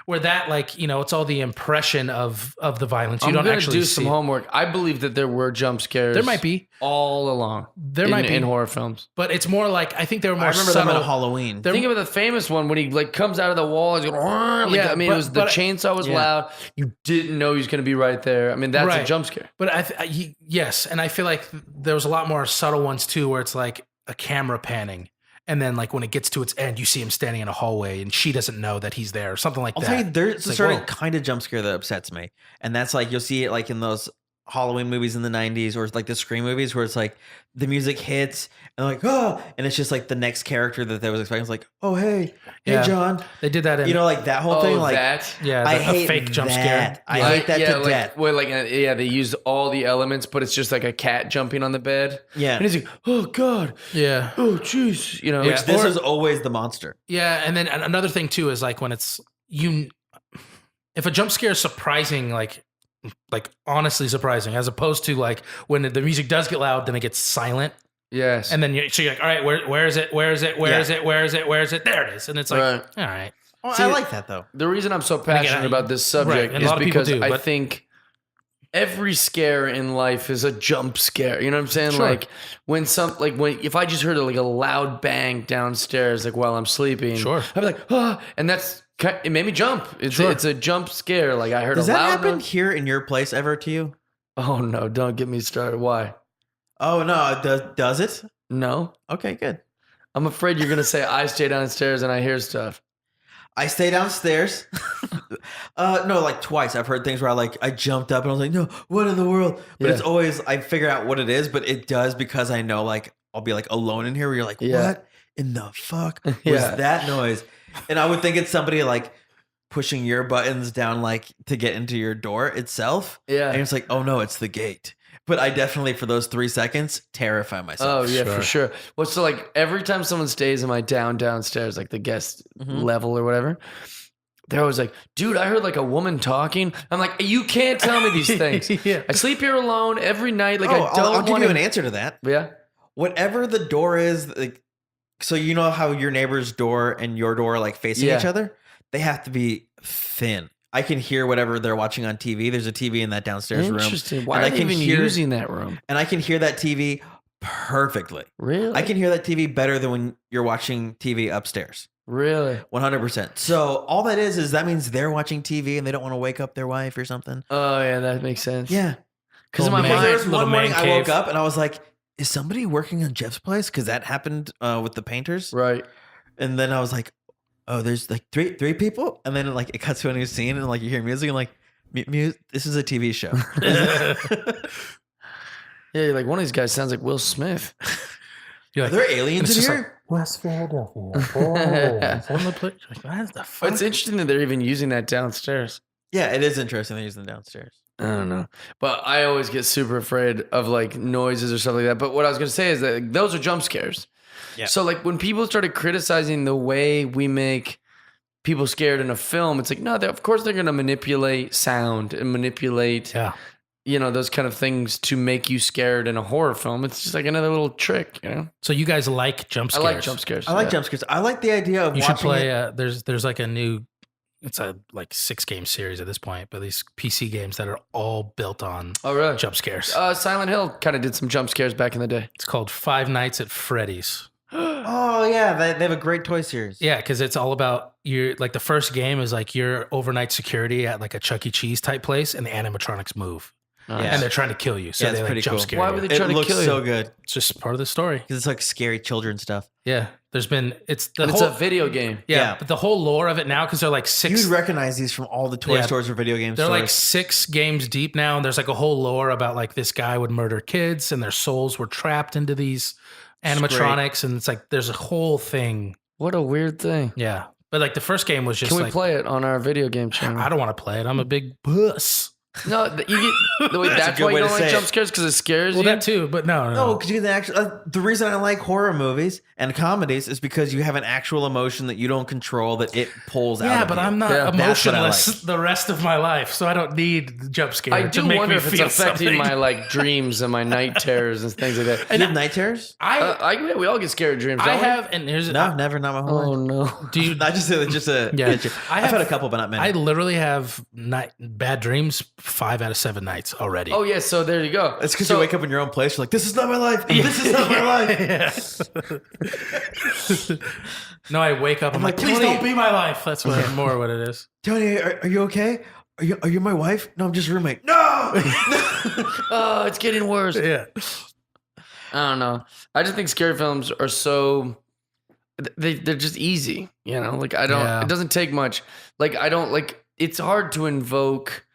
Where that it's all the impression of the violence. You I'm don't gonna actually do see some it. homework. I believe that there were jump scares. There might be, all along. There might be. in horror films. but it's more like I think they were more I remember them subtle. on Halloween. They're- Think of the famous one when he like comes out of the wall. He's going, like, Yeah, I mean, but- it was the but- chainsaw was Yeah. loud. You didn't know he was going to be right there. I mean, that's a Right. jump scare. But yes, and I feel like there was a lot more subtle ones too, where it's like a camera panning, and then like when it gets to its end, you see him standing in a hallway, and she doesn't know that he's there, or something like I'll that. tell you, there's It's a like, certain whoa. kind of jump scare that upsets me, and that's like you'll see it like in those Halloween movies in the 90s or like the Scream movies where it's like the music hits and like, oh, and it's just like the next character that they was expecting was like, oh, hey Yeah. John, They did that in like that whole thing, like that. yeah, I a hate fake jump that. scare. I Yeah. hate that to like, death. Well, like, they use all the elements, but it's just like a cat jumping on the bed. Yeah. And he's like, oh, God. Yeah, Oh, jeez. Yeah. Which this Or- is always the monster. yeah, and then another thing too is like when it's if a jump scare is surprising, like honestly surprising, as opposed to like when the music does get loud, then it gets silent. Yes. And then you're like, all right, where is it? Where is it? Where Yeah. is it? Where is it? Where is it? There it is. And it's like, Right. all right. Oh, See, I like that though. The reason I'm so again, passionate I- about this right, subject and a is lot of people because do, I but- think every scare in life is a jump scare. You know what I'm saying? Sure. Like when if I just heard like a loud bang downstairs, like while I'm sleeping, Sure. I'd be like, ah, and it made me jump. It's a jump scare. Like I heard Does a that loud happen noise. here in your place ever to you? Oh no, don't get me started. Why? Oh no, does it? No. Okay, good. I'm afraid you're gonna say I stay downstairs and I hear stuff. I stay downstairs. No, like twice. I've heard things where I jumped up and I was like, no, what in the world? But it's always I figure out what it is, but it does because I know like I'll be like alone in here where you're like, Yeah. what in the fuck was Yeah. that noise? And I would think it's somebody like pushing your buttons down like to get into your door itself. Yeah. And it's like, oh no, it's the gate. But I definitely for those 3 seconds terrify myself. Oh yeah, for sure. Well, so like every time someone stays in my downstairs, like the guest level or whatever, they're always like, "Dude, I heard like a woman talking." I'm like, "You can't tell me these things. Yeah. I sleep here alone every night. Like Oh, I don't I'll give want you an answer to that. Yeah, Whatever the door is, like, so you know how your neighbor's door and your door are like facing Yeah. each other? They have to be thin. I can hear whatever they're watching on TV. There's a TV in that downstairs room. interesting. Why And are I they can even hear- using that room? And I can hear that TV perfectly. Really? I can hear that TV better than when you're watching TV upstairs. Really? 100%. So all that is that means they're watching TV and they don't want to wake up their wife or something. Oh yeah, that makes sense. Yeah. because in my Little Because there mind, was Little one morning man I woke cave. up and I was like, is somebody working on Jeff's place? Because that happened with the painters. right? And then I was like, oh, there's like three people. And then like it cuts to a new scene and like you hear music and like, this is a TV show. Yeah, you're like one of these guys sounds like Will Smith. You're Are like, there aliens it's in just here? West Philadelphia. Oh, from the place. Like, what the fuck? It's interesting that they're even using that downstairs. Yeah, it is interesting. They're using them downstairs. I don't know. But I always get super afraid of like noises or stuff like that. But what I was going to say is that like, those are jump scares. Yeah. So like when people started criticizing the way we make people scared in a film, it's like, no, of course they're going to manipulate sound and manipulate, Yeah. you know, those kind of things to make you scared in a horror film. It's just like another little trick, you know? So you guys like jump I scares? like jump scares. I like yeah. jump scares. I like the idea of You should watching play. it. There's like a new. It's a like 6-game series at this point, but these PC games that are all built on Oh, really? jump scares. Silent Hill kind of did some jump scares back in the day. It's called Five Nights at Freddy's. Oh yeah, they have a great toy series. Yeah, because it's all about your like the first game is like your overnight security at like a Chuck E. Cheese type place, and the animatronics move, Yeah. and they're trying to kill you. So Yeah, it's they like pretty jump cool. scare Why you. would they It try to looks kill so you? good It's just part of the story. because it's like scary children stuff. Yeah, there's been it's the And whole it's a video game. yeah, but the whole lore of it now because they're like six. You'd recognize these from all the toy Yeah. stores or video game They're stores. like 6 games deep now, and there's like a whole lore about like this guy would murder kids, and their souls were trapped into these animatronics, and it's like there's a whole thing. What a weird thing. Yeah, but like the first game was just Can we like play it on our video game channel? I don't want to play it. I'm a big puss. No, you get the way That's a that's good why way you to don't like say jump it. scares because it scares Well, you. that too, but no. no, because you can actually. The reason I like horror movies and comedies is because you have an actual emotion that you don't control that it pulls out. Yeah, of but you. I'm not Yeah, that's what I emotionless the rest of my life, so I don't need the jump scare I to do make wonder me if it's feel affecting something. my like dreams and my night terrors and things like that. You have night terrors? We all get scared of dreams. I don't we? have, and here's No, never. Not my whole Oh life. no. do you? Not just a. Yeah. I've had a couple, but not many. I literally have bad dreams 5 out of 7 nights already. Oh yeah. So there you go. It's because So- you wake up in your own place. You're like, this is not my life. This is not my life. Yeah. No, I wake up. I'm like, like, please Tony- don't be my life. That's what, more what it is. Tony, are you okay? Are you my wife? No, I'm just a roommate. No. Oh, it's getting worse. Yeah. I don't know. I just think scary films are so they're just easy, you know? Like I don't Yeah. it doesn't take much. Like I don't like it's hard to invoke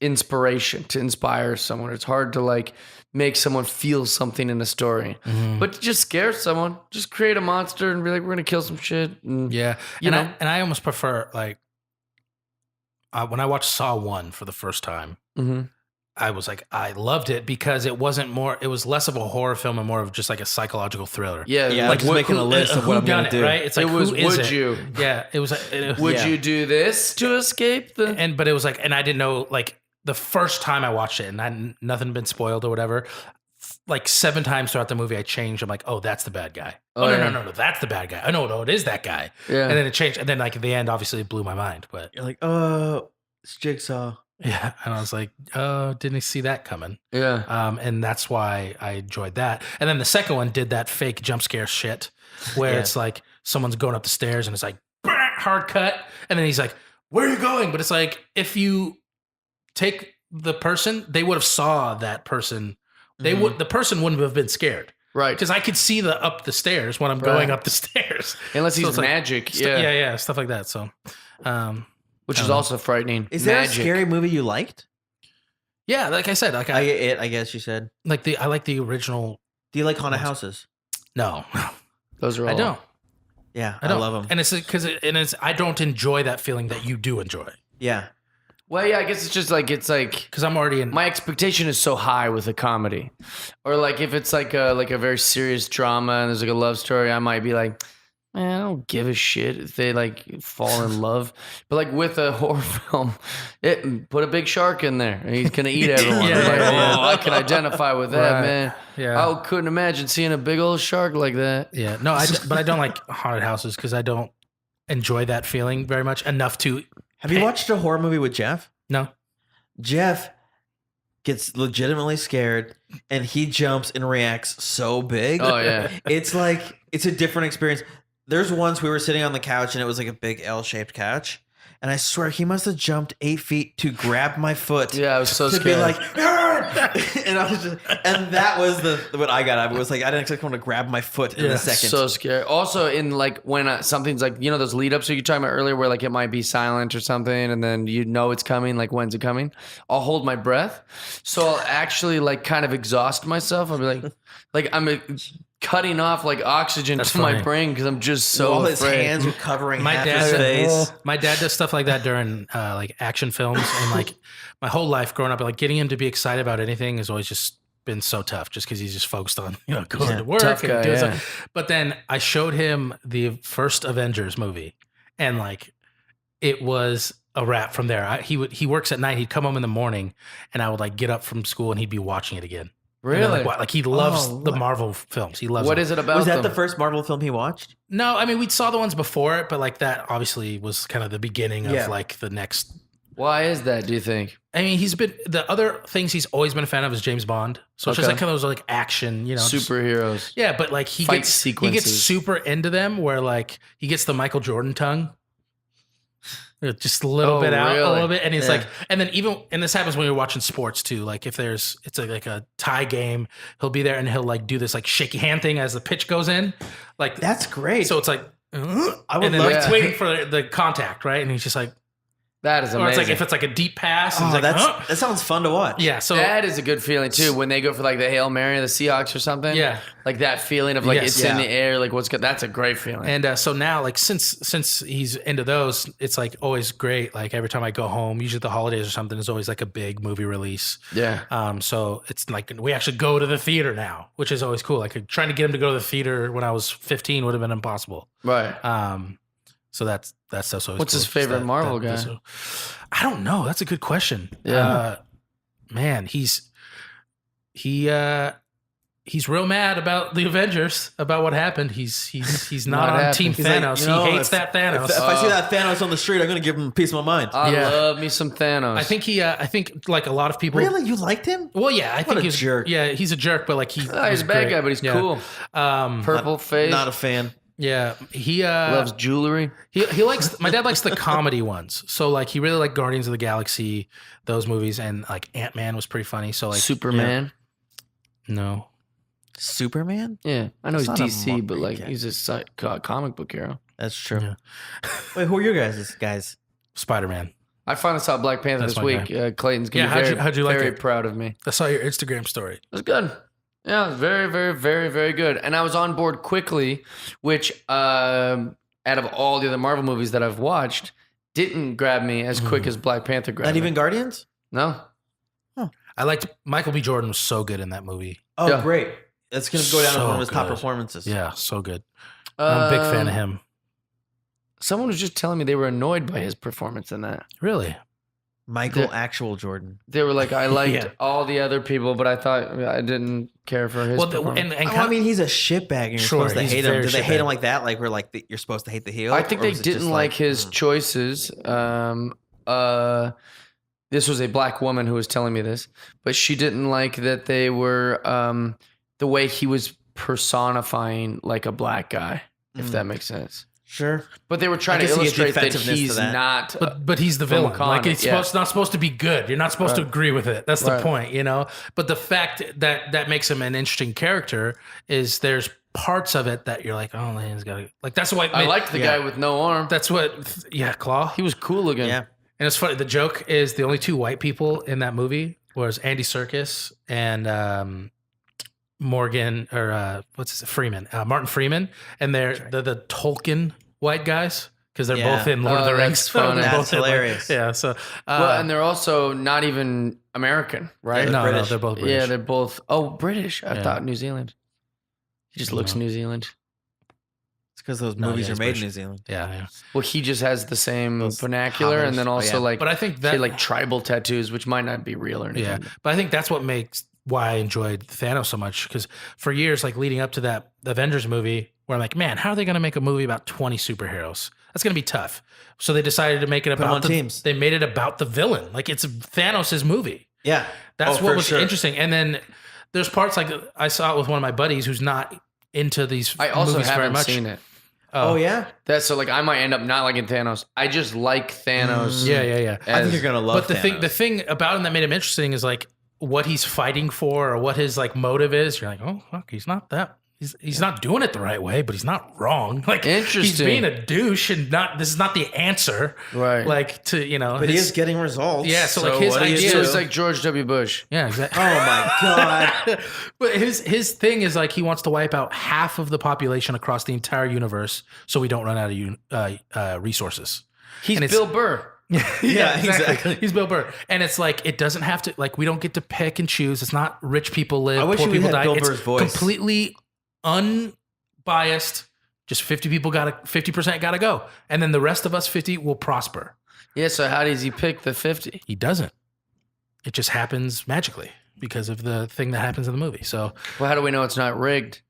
inspiration to inspire someone. It's hard to like make someone feel something in a story. Mm-hmm. But to just scare someone, just create a monster and be like, we're gonna kill some shit. And, Yeah. You and know? I almost prefer like when I watched Saw 1 for the first time, Mhm. I was like, I loved it because it was less of a horror film and more of just like a psychological thriller. Yeah, Yeah, like I'm just making a list of what I'm gonna whodunit, do. right? It's like, it was who is would it? you? Yeah, it was. Would Yeah. you do this to escape the And but it was like, and I didn't know like the first time I watched it, and nothing been spoiled or whatever. like 7 times throughout the movie, I changed. I'm like, oh, that's the bad guy. Oh, Oh, yeah. no, that's the bad guy. I know, no, it is that guy. Yeah. And then it changed. And then like at the end, obviously it blew my mind. But You're like, oh, it's Jigsaw. yeah, and I was like, oh, didn't see that coming. Yeah. And that's why I enjoyed that. And then the second one did that fake jump scare shit where Yeah. it's like someone's going up the stairs and it's like hard cut. And then he's like, where are you going? But it's like, if you take the person, they would have saw that person. They would, the person wouldn't have been scared. Right. Because I could see the up the stairs when I'm going up the stairs. Unless So he's it's like magic. yeah, stuff like that. So, Which is also frightening. Is there Magic. a scary movie you liked? yeah, like I said, like I guess you said. I like the original. Do you like haunted houses? No, Those are all. I don't. Yeah, I don't love them. and it's because I don't enjoy that feeling that you do enjoy Yeah. Well, yeah, I guess it's just like because I'm already in. my expectation is so high with a comedy, or like if it's like a very serious drama and there's like a love story, I might be like, man, I don't give a shit if they like fall in love. But like with a horror film, put a big shark in there and he's gonna eat everyone. Yeah, I'm like, yeah, oh, I can identify with that, Right. man. Yeah. I couldn't imagine seeing a big old shark like that. Yeah, no, but I don't like haunted houses because I don't enjoy that feeling very much enough to. Have you watched a horror movie with Jeff? No, Jeff gets legitimately scared and he jumps and reacts so big. Oh yeah. It's like, it's a different experience. There's once we were sitting on the couch and it was like a big L-shaped couch. And I swear he must have jumped 8 feet to grab my foot. Yeah, I was so to scared. be like, and I was just, and that was what I got. I was like, I didn't expect him to grab my foot in a second. So scary. Also, in like when something's like, you know, those lead ups that you're talking about earlier where like it might be silent or something and then you know it's coming, like when's it coming? I'll hold my breath. So I'll actually like kind of exhaust myself. I'll be like I'm cutting off like oxygen That's to my funny. brain because I'm just so All his afraid. hands were covering my half dad. his face. My dad does stuff like that during like action films, and like my whole life growing up, like getting him to be excited about anything has always just been so tough, just because he's just focused on going to work Tough and guy, doing yeah. stuff. But then I showed him the first Avengers movie, and like it was a wrap from there. He works at night. He'd come home in the morning, and I would like get up from school, and he'd be watching it again. And then, Really? like he loves Oh, the what? Marvel films. He loves What them. is it about? Was that them? the first Marvel film he watched? No, I mean we saw the ones before it, but like that obviously was kind of the beginning of Yeah. like the next. Why is that, do you think? I mean, he's been the other things he's always been a fan of is James Bond. So it's just Okay. like kind of those like action, just- Superheroes. yeah, but like he Fight gets sequences. super into them where like he gets the Michael Jordan tongue. Just a little Oh, bit out, a really? little bit, and he's Yeah. like, and then and this happens when you're watching sports too. Like if it's like a tie game, he'll be there and he'll like do this like shaky hand thing as the pitch goes in, like That's great. so it's like, I would and then love like to- waiting for the contact, right? And he's just like, That is or amazing. it's like if it's like a deep pass, and Oh, he's like, that sounds fun to watch. yeah. So that is a good feeling too when they go for like the Hail Mary, the Seahawks or something. Yeah. Like that feeling of like Yes. it's in the air, like what's good. That's a great feeling. and so now like since he's into those, it's like always great. Like every time I go home, usually the holidays or something, is always like a big movie release. yeah. So it's like we actually go to the theater now, which is always cool. Like trying to get him to go to the theater when I was 15 would have been impossible. Right. So that's always What's cool. his favorite Marvel guy? I don't know. That's a good question. Yeah. Man, he's real mad about the Avengers, about what happened. He's not What on happened? Team He's like, Thanos. you know, he hates if- that Thanos. If I see that Thanos on the street, I'm going to give him a piece of my mind. I Yeah. love me some Thanos. I think like a lot of people. Really? You liked him? Well, yeah, I think a he's jerk. Yeah, he's a jerk, but like he's a bad guy, but he's cool. Purple face. Not a fan. Yeah, he loves jewelry. he likes. My dad likes the comedy ones. So like he really liked Guardians of the Galaxy, those movies, and like Ant-Man was pretty funny. So like Superman. no, Superman? Yeah. I know That's not he's a DC, Marvel but like guy. he's a comic book hero. That's true. Yeah. Wait, who are your guys? Spider-Man. I finally saw Black Panther That's this my week. Clayton's gonna Yeah, be very, how'd you like very it? proud of me. I saw your Instagram story. It was good. Yeah, it was very, very, very, very good. And I was on board quickly, which out of all the other Marvel movies that I've watched, didn't grab me as quick as Black Panther grabbed Not me. even Guardians? No. I liked Michael B. Jordan was so good in that movie. Oh, Yeah. great. That's going to go down as So one of his top good. performances. Yeah, so good. I'm a big fan of him. Someone was just telling me they were annoyed by his performance in that. Really? Michael Actual Jordan. They were like, I liked Yeah. all the other people, but I thought I didn't care for his. Well, performance. and I mean, he's a shitbag, and you're Sure, supposed to he's hate him. very Do they hate shitbag. him like that? Like we're like you're supposed to hate the heel? I think Or they was it just didn't like his choices. This was a black woman who was telling me this, but she didn't like that they were the way he was personifying like a black guy, if that makes sense. Sure. But they were trying I to guess he gets the illustrate that offensiveness to he's that. not. But he's the villain. Wakanda, Like it's yeah. not supposed to be good. You're not supposed to agree with it. That's the Right. point, you know. But the fact that makes him an interesting character is there's parts of it that you're like, oh, he's got like that's what I liked the yeah. guy with no arm. That's what. Yeah, Claw. He was cool looking. Yeah. And it's funny. The joke is the only two white people in that movie was Andy Serkis and Morgan or Martin Freeman, and they're the Tolkien white guys because they're Yeah. both in Lord of the Oh, Rings. that's funny. They're That's both in, like- hilarious. yeah. So Well, and they're also not even American, right? Yeah, no, British. they're both British. Yeah, they're both. Oh, British. I Yeah. thought New Zealand. He just looks No. New Zealand. It's because those No, movies yeah, are he's made in British. New Zealand. yeah. Well, he just has the same Those vernacular, and then hobbits. Oh, also yeah. like, But I think he that had, like tribal tattoos, which might not be real or anything. yeah, but I think that's what makes why I enjoyed Thanos so much because for years, like leading up to that Avengers movie, where I'm like, man, how are they going to make a movie about 20 superheroes? That's going to be tough. So they decided to make it Put 'em about on the teams. They made it about the villain, like it's Thanos' movie. Yeah. That's Oh, what for was sure. interesting. And then there's parts like I saw it with one of my buddies who's not into these I also movies very haven't much. seen it. Oh, yeah. That's so like I might end up not liking Thanos. I just like Thanos. Yeah. I as- think you're gonna love. But the thing about him that made him interesting is like what he's fighting for or what his like motive is. You're like, oh fuck, he's not that. He's not doing it the right way, but he's not wrong. Like he's Interesting. being a douche and not. This is not the answer. Right. Like to But he is getting results. Yeah, so, like, his what do you idea So do? it's like George W. Bush. yeah, exactly. Oh my god. But his thing is like he wants to wipe out half of the population across the entire universe, so we don't run out of resources. He's And it's- Bill Burr. Yeah, exactly. He's Bill Burr, and it's like it doesn't have to. Like we don't get to pick and choose. It's not rich people live, I wish poor we people had die. Bill It's Burr's voice. completely unbiased. Just 50% gotta go, and then the rest of us 50 will prosper. Yeah. So how does he pick the 50? He doesn't. It just happens magically because of the thing that happens in the movie. So Well, how do we know it's not rigged?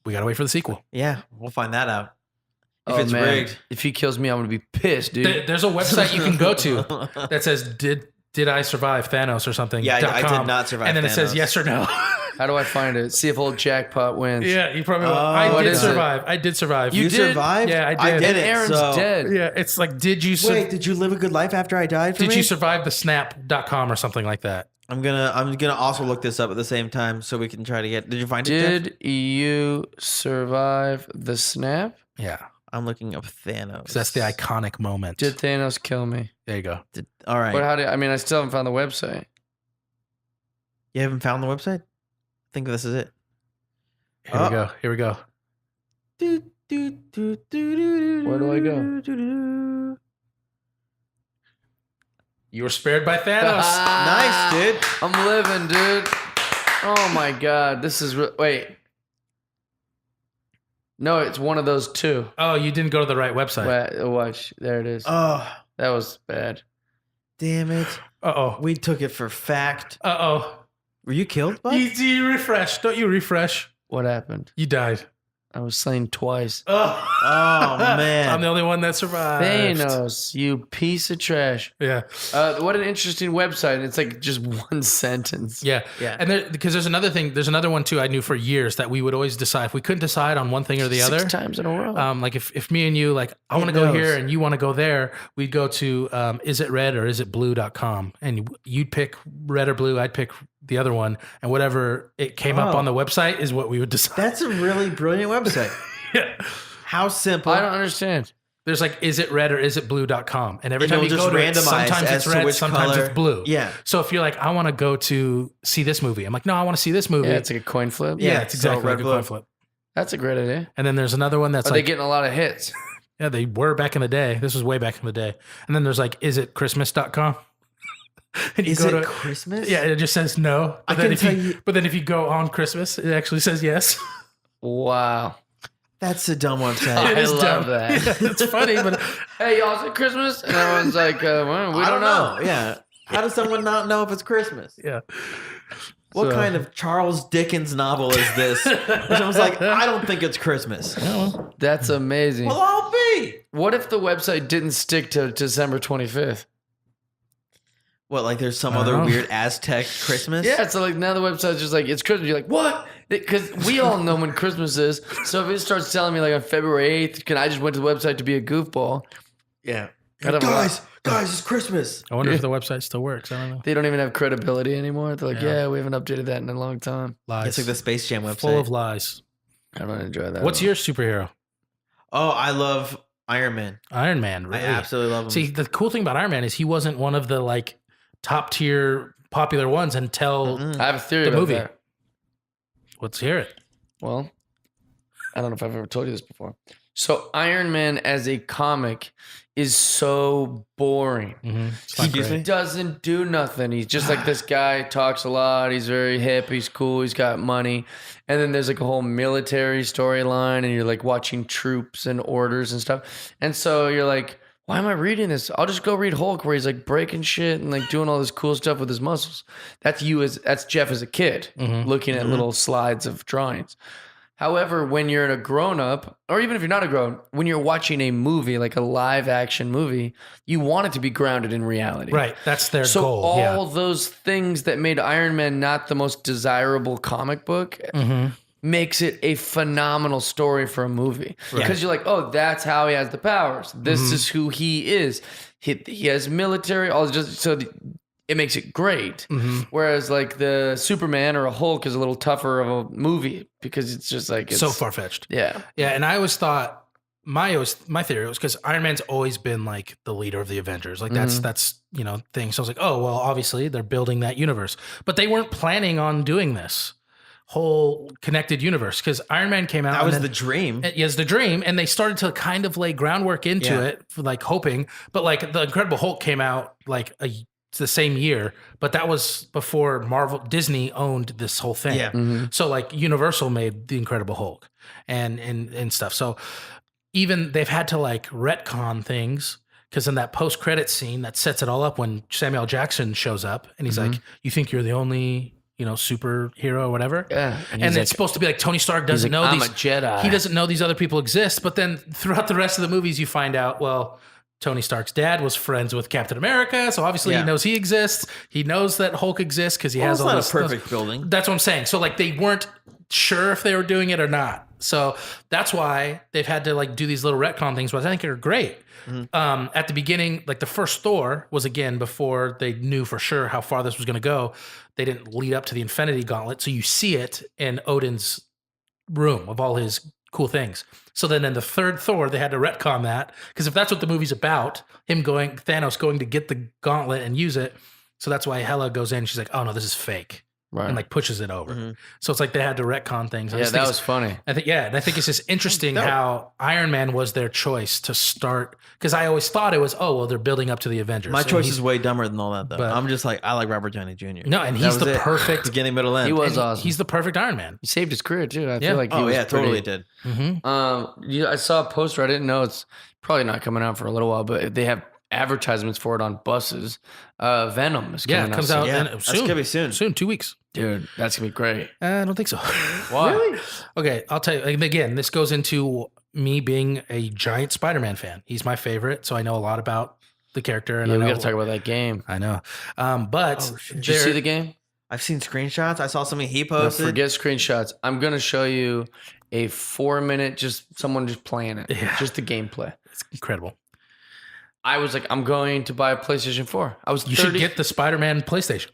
we gotta wait for the sequel. Yeah, we'll find that out. If Oh, it's man. rigged. If he kills me, I'm gonna be pissed, dude. There's a website you can go to that says did I survive Thanos or something? Yeah, I did .com. not survive And then it says Thanos. yes or no. How do I find it? See if old jackpot wins. Yeah, you probably will. what I did is it? survive. I did survive. You did? survived? Yeah, I did. I did And it. Aaron's so- dead. Yeah, it's like, did you Wait, did you live a good life after I died? For did me? you survive the snap.com or something like that? I'm gonna also look this up at the same time so we can try to get. Did you find it? Jeff? Did you survive the snap? Yeah, I'm looking up Thanos. because that's the iconic moment. Did Thanos kill me? There you go. All right. But how did I mean? I still haven't found the website. You haven't found the website? I think this is it. Here we go. Here we go. Where do I go? go? You were spared by Thanos. Nice, dude. I'm living, dude. Oh my god, this is wait. No, it's one of those two. Oh, you didn't go to the right website. Watch, there it is. Oh, That was bad. damn it. Uh-oh. We took it for fact. Uh-oh. Were you killed, bud? You refresh. Don't you refresh? What happened? You died. I was slain twice. Oh, Oh, man. I'm the only one that survived. Thanos, you piece of trash. Yeah. What an interesting website. It's like just one sentence. Yeah. Yeah. And because there's another thing, there's another one too I knew for years that we would always decide. If we couldn't decide on one thing or the Six other, times in a row. like if me and you, like, I want to go here and you want to go there, we'd go to is it red or is it blue.com. And you'd pick red or blue, I'd pick the other one. And whatever it came up Oh. on the website is what we would decide. That's a really brilliant website. Yeah. How simple. I don't understand. There's like, is it red or is it blue.com? And every And time it'll you go just to it, randomize sometimes as it's to red, which sometimes color. it's blue. Yeah. So if you're like, I want to go to see this movie, I'm like, no, I want to see this movie. Yeah, it's like a coin flip. Yeah, Yeah, it's so exactly red, like a blue. coin flip. That's a great idea. And then there's another one that's Are they like, getting a lot of hits? yeah, they were back in the day. This was way back in the day. And then there's like, is it Christmas.com? And you Is go it to, Christmas? yeah, it just says no. I But then can if tell you, you- but then if you go on Christmas, it actually says yes. Wow. That's a dumb website. I is love dumb. that. Yeah, it's funny, but Hey, y'all, is it Christmas? And everyone's like, well, we I don't know. Yeah. How does someone not know if it's Christmas? yeah. What So- kind of Charles Dickens novel is this? Which I was like, I don't think it's Christmas. That's amazing. Well, I'll be. What if the website didn't stick to December 25th? What, like there's some I other don't know. weird Aztec Christmas? Yeah, so like now the website's just like, it's Christmas. You're like, what? Because we all know when Christmas is. So if it starts telling me like on February 8th, I just went to the website to be a goofball. Yeah. I don't know. Guys, it's Christmas. I wonder if the website still works. I don't know. They don't even have credibility anymore. They're like, Yeah. yeah, we haven't updated that in a long time. Lies. It's like the Space Jam website. Full of lies. I don't enjoy that. What's your superhero? Oh, I love Iron Man. Iron Man. Really? I absolutely love him. See, the cool thing about Iron Man is he wasn't one of the like top tier popular ones until I have a theory the about movie. that. let's hear it. Well, I don't know if I've ever told you this before. So Iron Man as a comic is so boring. It's not Excuse great. me? Doesn't do nothing. He's just like this guy, talks a lot. He's very hip. He's cool. He's got money. And then there's like a whole military storyline, and you're like watching troops and orders and stuff. And so you're like, why am I reading this? I'll just go read Hulk, where he's like breaking shit and like doing all this cool stuff with his muscles. That's Jeff as a kid looking at little slides of drawings. However, when you're a grown up, or even if you're not a grown, when you're watching a movie, like a live action movie, you want it to be grounded in reality. Right. That's their So goal. all those things that made Iron Man not the most desirable comic book makes it a phenomenal story for a movie. Because you're like, oh, that's how he has the powers. This is who he is. He has military, all just so it makes it great. Whereas like the Superman or a Hulk is a little tougher of a movie because it's just like it's so far fetched. Yeah. Yeah, and I always thought my theory was because Iron Man's always been like the leader of the Avengers. Like that's thing. So I was like, oh well, obviously they're building that universe, but they weren't planning on doing this whole connected universe because Iron Man came out. That and was then- the dream. Yes, the dream, and they started to kind of lay groundwork into it, for like hoping. But like the Incredible Hulk came out like the same year, but that was before Disney owned this whole thing. Yeah. So like Universal made the Incredible Hulk and stuff. So even they've had to like retcon things because in that post-credit scene that sets it all up when Samuel Jackson shows up and he's like, "You think you're the only superhero or whatever?" Yeah. And he's it's like, supposed to be like Tony Stark doesn't know I'm these. a Jedi. He doesn't know these other people exist. But then throughout the rest of the movies, you find out, well, Tony Stark's dad was friends with Captain America, so obviously he Yeah. knows he exists. He knows that Hulk exists because he Well, has it's all not this a perfect building. That's what I'm saying. So like they weren't sure if they were doing it or not. So that's why they've had to like do these little retcon things, which I think are great. At the beginning, like the first Thor was again before they knew for sure how far this was going to go. They didn't lead up to the Infinity Gauntlet, so you see it in Odin's room of all his cool things. So then in the third Thor, they had to retcon that because if that's what the movie's about, Thanos going to get the gauntlet and use it. So that's why Hela goes in. She's like, "Oh no, this is fake," right. and like pushes it over. So it's like they had to retcon things. I yeah, just think that it's- was funny. and I think it's just interesting how Iron Man was their choice to start. Because I always thought it was, oh well, they're building up to the Avengers. My And choice he's- is way dumber than all that, though. but- I'm just like, I like Robert Downey Jr. No, and That he's was the it. perfect. beginning, middle, end. He was and awesome. He's the perfect Iron Man. He saved his career too. I Yeah. feel like he Oh was yeah, totally pretty- did. I saw a poster. I didn't know it's probably not coming out for a little while, but they have advertisements for it on buses. Venom is coming Yeah, it comes soon. out Yeah, soon. that's gonna be soon. Soon, 2 weeks. Dude, that's gonna be great. I don't think so. Why? Okay, I'll tell you. And again, this goes into me being a giant Spider-Man fan. He's my favorite, so I know a lot about the character. And Yeah, I we know, got to talk about that game. I know, but Did you see the game? I've seen screenshots. I saw something he No, posted. forget screenshots. I'm gonna show you a 4-minute, just someone just playing it, Yeah. just the gameplay. It's incredible. I was like, I'm going to buy a PlayStation 4. I was You 30. should get the Spider-Man PlayStation.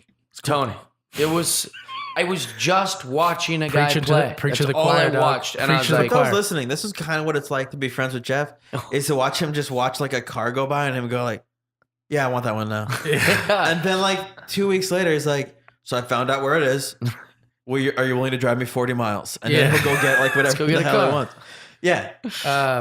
Tony. I was just watching a guy Preaching to play. the- preach to That's the all choir, I dog. watched, and I Preach was to the like, For those choir. listening, this is kind of what it's like to be friends with Jeff. Is to watch him just watch like a car go by and him go like, "Yeah, I want that one now." And then like 2 weeks later, he's like, "So I found out where it is. Are you willing to drive me 40 miles?" And Yeah. then he'll go get like whatever go get the a hell he car. wants. Yeah.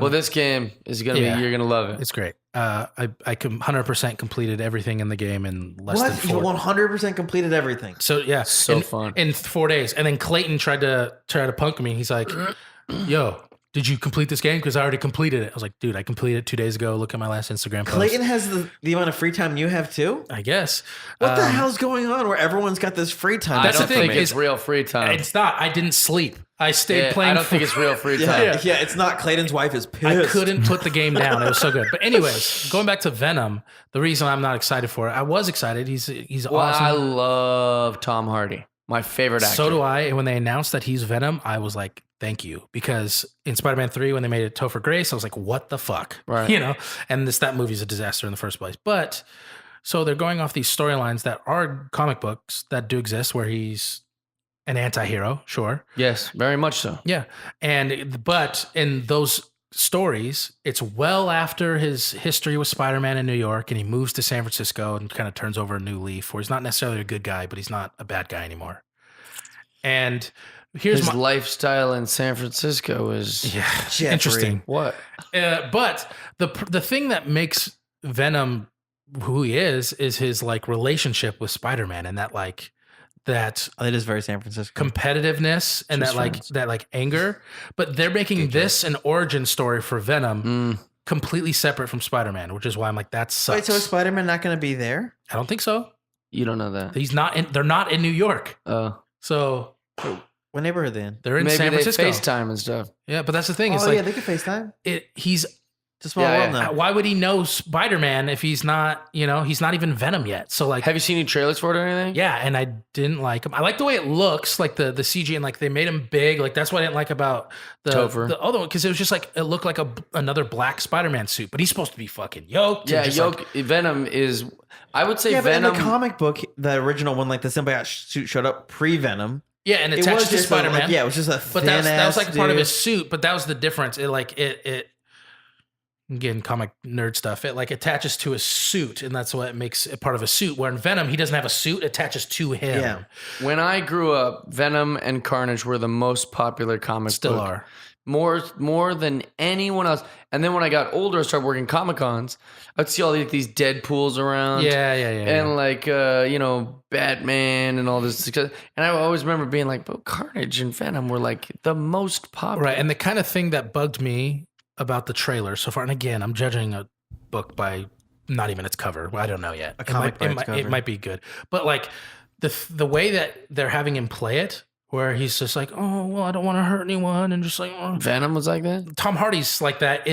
well, this game is gonna yeah. be. You're gonna love it. It's great. I 100% completed everything in the game in less What? than You 4. 100% completed everything. So yeah, So in, fun. in 4 days. And then Clayton tried to punk me. He's like, "Yo, did you complete this game? Because I already completed it. I was like, dude, I completed it 2 days ago. Look at my last Instagram post. Clayton has the amount of free time you have too. I guess. What the hell's going on where everyone's got this free time? I That's don't the thing, think it's is- real free time. It's not. I didn't sleep. I stayed playing. I don't think it's real free yeah, time. yeah, it's not. Clayton's wife is I pissed. couldn't put the game down. It was so good. But anyways, going back to Venom, the reason I'm not excited for it, I was excited. He's Well, awesome. I love Tom Hardy. My favorite actor. So do I. And when they announced that he's Venom, I was like, thank you. Because in Spider-Man 3, when they made it Topher Grace, I was like, what the fuck? Right. You know? And that movie's a disaster in the first place. But so they're going off these storylines that are comic books that do exist where he's an anti-hero, sure. Yes, very much so. Yeah. But in those stories, it's well after his history with Spider-Man in New York, and he moves to San Francisco and kind of turns over a new leaf where he's not necessarily a good guy, but he's not a bad guy anymore. And here's His my lifestyle in San Francisco is Jeffrey. interesting. what? But the thing that makes Venom who he is his like relationship with Spider-Man, and that Oh, it is very San Francisco. competitiveness and Just that friends. anger. But they're making this an origin story for Venom, completely separate from Spider-Man, which is why I'm like, that sucks. Wait, so is Spider-Man not going to be there? I don't think so. You don't know that. He's not in. They're not in New York, so What neighborhood they in? they're in Maybe San they Francisco. FaceTime and stuff. Yeah, but that's the thing. It's Oh, like yeah, they could FaceTime. he's. It's a small Yeah, world yeah. now. Why would he know Spider-Man if he's not? He's not even Venom yet. So like, Have you seen any trailers for it or anything? yeah, and I didn't like him. I like the way it looks, like the CG, and like they made him big. Like that's what I didn't like about Topher. the other one, because it was just like it looked like another black Spider-Man suit, but he's supposed to be fucking yoked. Yeah, and just like- Venom is. I would say Yeah, but in Venom. the comic book, the original one, like the symbiote suit showed up pre-Venom. yeah, and It attached was to just Spider-Man. it was just a but that was like part of dude. his suit. But that was the difference. It again, comic nerd stuff. It like attaches to his suit, and that's what makes it part of a suit. Where in Venom, he doesn't have a suit; it attaches to him. Yeah. When I grew up, Venom and Carnage were the most popular comic Still book. are. More than anyone else. And then when I got older, I started working Comic Cons. I'd see all these Deadpools around. Yeah. And like Batman and all this. And I always remember being like, but Carnage and Venom were like the most popular. Right. And the kind of thing that bugged me about the trailer so far, and again, I'm judging a book by not even its cover. I don't know yet. A comic by its it cover. might be good. But like the way that they're having him play it, where he's just like, oh, well, I don't want to hurt anyone. And just like, oh. Venom was like that? Tom Hardy's like that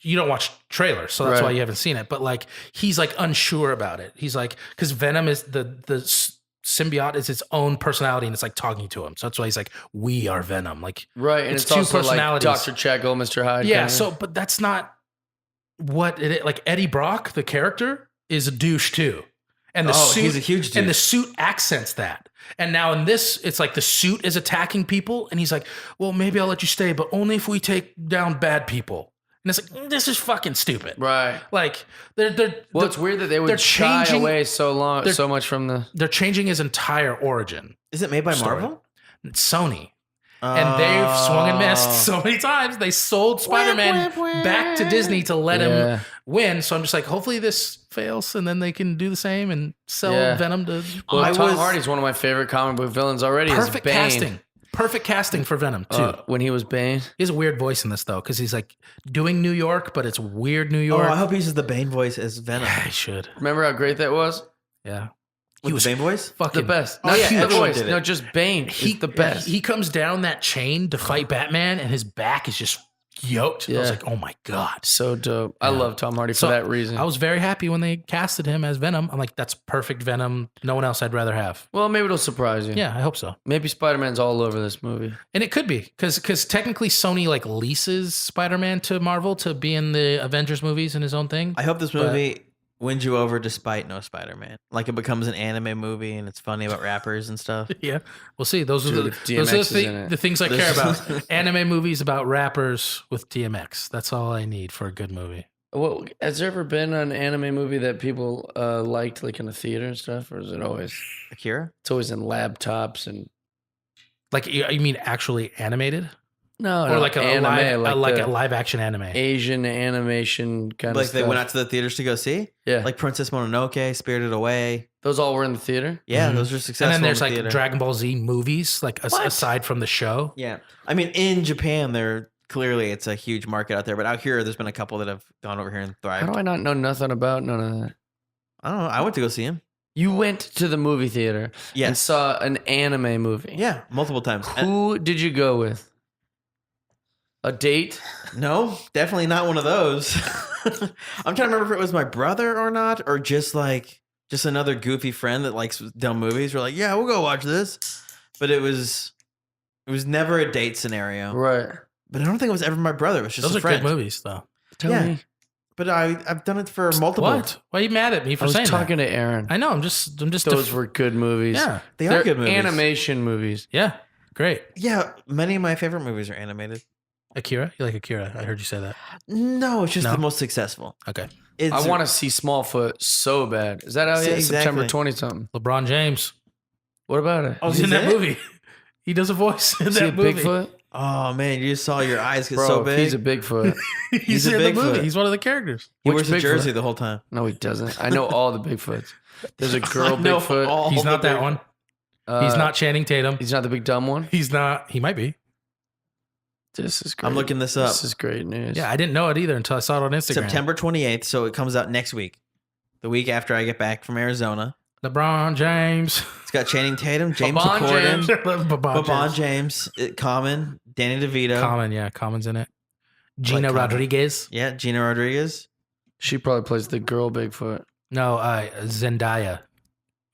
you don't watch trailers, so that's Right. why you haven't seen it. But like, he's like unsure about it. He's like, because Venom is the symbiote is its own personality, and it's like talking to him. So that's why he's like, we are Venom. Like, Right. And It's it's, two also like personalities. Dr. Jekyll, Mr. Hyde. yeah. kinda. So, but that's not what it is. Like Eddie Brock, the character, is a douche too. And the suit, he's a huge and the douche. suit accents that. And now in this, it's like the suit is attacking people, and he's like, well, maybe I'll let you stay, but only if we take down bad people. And it's like, this is fucking stupid. Right. Like Well, it's weird that they they're would shy changing- away so much from the. they're changing his entire origin. Is it made by Story. Marvel? It's Sony. And they've swung and missed Oh. so many times. They sold Spider-Man back to Disney to let Yeah. him win. So I'm just like, hopefully this fails, and then they can do the same and sell Yeah. Venom to Well, Tom was- Hardy's one of my favorite comic book villains already. perfect is Bane. casting. Perfect casting for Venom too. When he was Bane. He has a weird voice in this though, because he's like doing New York, but it's weird New Oh, York. I hope he uses the Bane voice as Venom. I should. Remember how great that was? Yeah. With was the Bane voice? Fucking The best. Oh, Not yeah, the everyone voice. did it. No, just Bane. He's the best. He comes down that chain to fight Batman, and his back is just yoked. I was Yeah. like, oh my God. So dope. I love Tom Hardy So, for that reason. I was very happy when they casted him as Venom. I'm like, that's perfect Venom. No one else I'd rather have. Well, maybe it'll surprise you. Yeah, I hope so. Maybe Spider-Man's all over this movie. And it could be because technically Sony like leases Spider-Man to Marvel to be in the Avengers movies and his own thing. I hope this movie wins you over despite no Spider-Man. Like it becomes an anime movie and it's funny about rappers and stuff. Yeah, we'll see. Those are Dude, the if those DMX are is in it. the things I care about. Anime movies about rappers with DMX. That's all I need for a good movie. Well, has there ever been an anime movie that people liked, like in a theater and stuff, or is it always? Akira? It's always in laptops and Like you mean actually animated, no, or like a anime, like the a live action anime? Asian animation kind of Like stuff. they went out to the theaters to go see? Yeah, Like Princess Mononoke, Spirited Away. those all were in the theater. Yeah, Mhm. those are successful. And then there's in like the theater. Dragon Ball Z movies, like What? aside from the show. Yeah. I mean, in Japan, they're clearly it's a huge market out there. But out here, there's been a couple that have gone over here and How thrived. do I not know nothing about none of that? I don't know. I went to go see him. You went to the movie theater and Yes. saw an anime movie. Yeah, multiple times. Who did you go with? A date? No, definitely not one of those. I'm trying to remember if it was my brother or not, or just another goofy friend that likes dumb movies. We're like, yeah, we'll go watch this. But it was never a date scenario. Right. But I don't think it was ever my brother. It was just Those a are friend. good movies, though. Tell Yeah. me. But I've done it for multiple. What? Why are you mad at me I for was saying talking that? to Aaron. I know. I'm just. Those were good movies. Yeah. They are They're good movies. animation movies. Yeah. Great. Yeah, many of my favorite movies are animated. Akira. You like Akira? I heard you say that. No, it's just No? the most successful. Okay. I want to see Smallfoot so bad. Is that out See, yet? September exactly. 20-something. LeBron James. What about it? Oh, He's in he's that in it? movie. He does a voice in Is he a that movie. Bigfoot? Oh man, you just saw your eyes get Bro, so if big. he's a Bigfoot. He's a in the movie. Bigfoot. He's one of the characters. He Which wears a Bigfoot? jersey the whole time. No, he doesn't. I know all the Bigfoots. There's a girl I know Bigfoot. all He's not the that Bigfoot. one. Uh, He's not Channing Tatum. He's not the big dumb one. He's not. He might be. This is great. I'm looking this up. This is great news. Yeah, I didn't know it either until I saw it on Instagram. September 28th, so it comes out next week. The week after I get back from Arizona. LeBron James. It's got Channing Tatum, James LeBron Corden, James. LeBron James, Common, Danny DeVito. Common, yeah. Common's in it. Gina Common. Rodriguez. Yeah, Gina Rodriguez. She probably plays the girl Bigfoot. No, Zendaya.